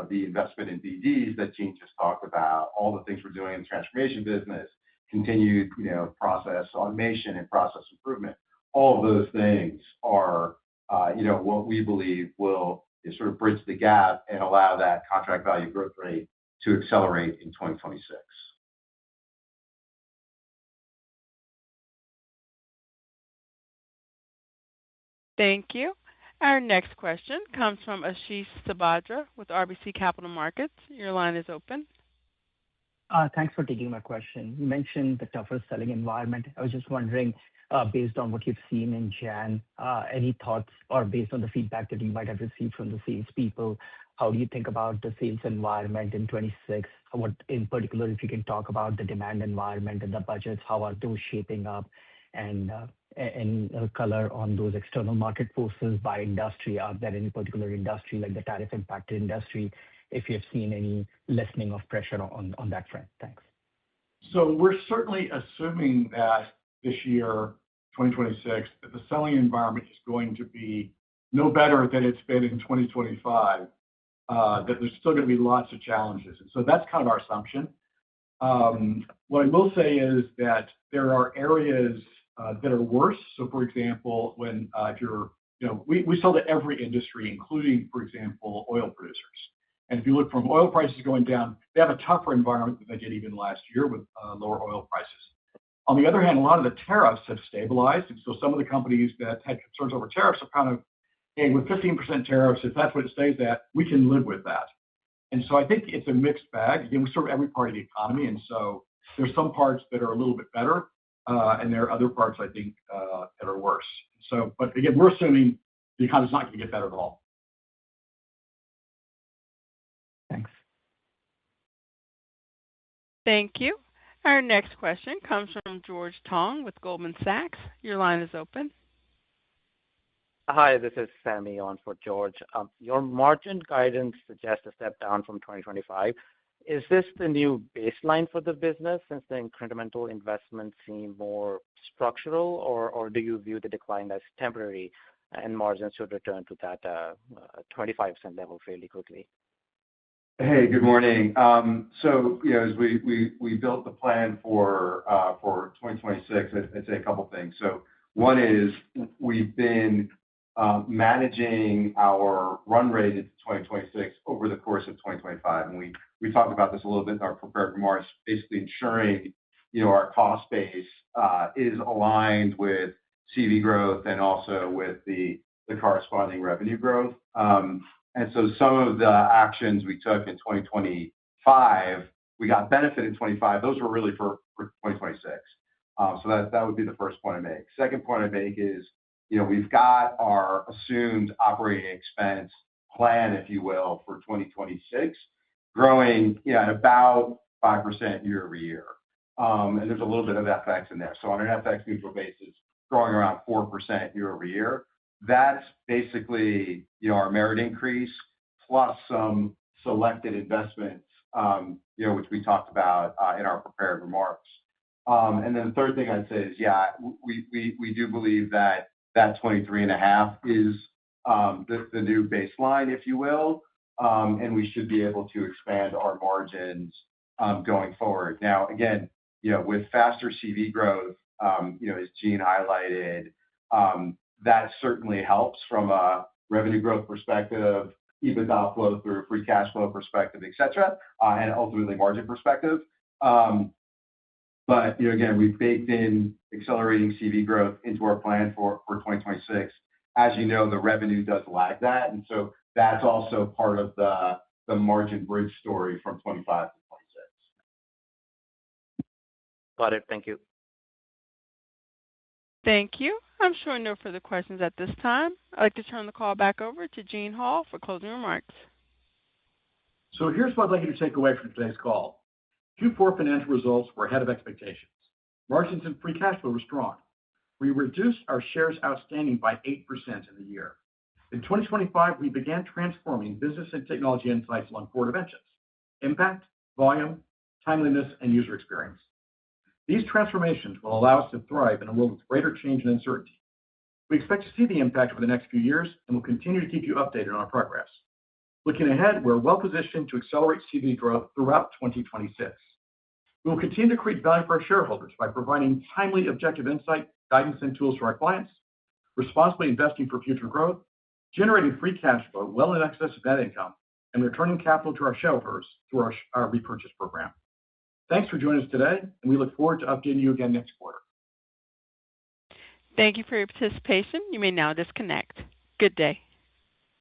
the investment in BDs that Gene just talked about, all the things we're doing in the transformation business, continued, process automation and process improvement, all of those things are, what we believe will sort of bridge the gap and allow that contract value growth rate to accelerate in 2026. Thank you. Our next question comes from Ashish Sabadra with RBC Capital Markets. Your line is open. Thanks for taking my question. You mentioned the tougher selling environment. I was just wondering, based on what you've seen in Jan, any thoughts or based on the feedback that you might have received from the salespeople, how do you think about the sales environment in 2026? What, in particular, if you can talk about the demand environment and the budgets, how are those shaping up? And color on those external market forces by industry. Are there any particular industry, like the tariff-impacted industry, if you've seen any lessening of pressure on that front? Thanks. So we're certainly assuming that this year, 2026, that the selling environment is going to be no better than it's been in 2025, that there's still going to be lots of challenges. And so that's kind of our assumption. What I will say is that there are areas that are worse. So, for example, when if you're, we sell to every industry, including, for example, oil producers. And if you look from oil prices going down, they have a tougher environment than they did even last year with lower oil prices. On the other hand, a lot of the tariffs have stabilized. And so some of the companies that had concerns over tariffs are kind of, hey, with 15% tariffs, if that's what it stays at, we can live with that. And so I think it's a mixed bag. Again, we serve every part of the economy. And so there's some parts that are a little bit better. And there are other parts, I think, that are worse. So, but again, we're assuming the economy's not going to get better at all. Thanks. Thank you. Our next question comes from George Tong with Goldman Sachs. Your line is open. Hi, this is Sammy on for George. Your margin guidance suggests a step down from 2025. Is this the new baseline for the business since the incremental investments seem more structural, or do you view the decline as temporary and margins should return to that 25% level fairly quickly? Hey, good morning. So, as we built the plan for 2026, I'd say a couple things. So one is we've been managing our run rate into 2026 over the course of 2025. And we talked about this a little bit in our prepared remarks, basically ensuring, our cost base is aligned with CV growth and also with the corresponding revenue growth. And so some of the actions we took in 2025, we got benefit in 2025. Those were really for 2026. So that would be the first point I make. Second point I make is, we've got our assumed operating expense plan, if you will, for 2026, growing at about 5% year over year. And there's a little bit of FX in there. So on an FX neutral basis, growing around 4% year over year. That's basically, our merit increase plus some selected investments, which we talked about in our prepared remarks. And then the third thing I'd say is, we do believe that 23.5 is the new baseline, if you will, and we should be able to expand our margins going forward. Now, again, with faster CV growth, as Gene highlighted, that certainly helps from a revenue growth perspective, EBITDA flow through, free cash flow perspective, et cetera, and ultimately margin perspective. But again, we've baked in accelerating CV growth into our plan for 2026. As you know, the revenue does lag that, and so that's also part of the margin bridge story from 25 to 26. Got it. Thank you. Thank you. I'm showing no further questions at this time. I'd like to turn the call back over to Gene Hall for closing remarks. So here's what I'd like you to take away from today's call. Q4 financial results were ahead of expectations. Margins and free cash flow were strong. We reduced our shares outstanding by 8% in the year. In 2025, we began transforming business and technology insights along four dimensions: impact, volume, timeliness, and user experience. These transformations will allow us to thrive in a world with greater change and uncertainty. We expect to see the impact over the next few years, and we'll continue to keep you updated on our progress. Looking ahead, we're well-positioned to accelerate CV growth throughout 2026. We will continue to create value for our shareholders by providing timely, objective insight, guidance, and tools to our clients, responsibly investing for future growth, generating free cash flow well in excess of net income, and returning capital to our shareholders through our repurchase program. Thanks for joining us today, and we look forward to updating you again next quarter. Thank you for your participation. You may now disconnect. Good day.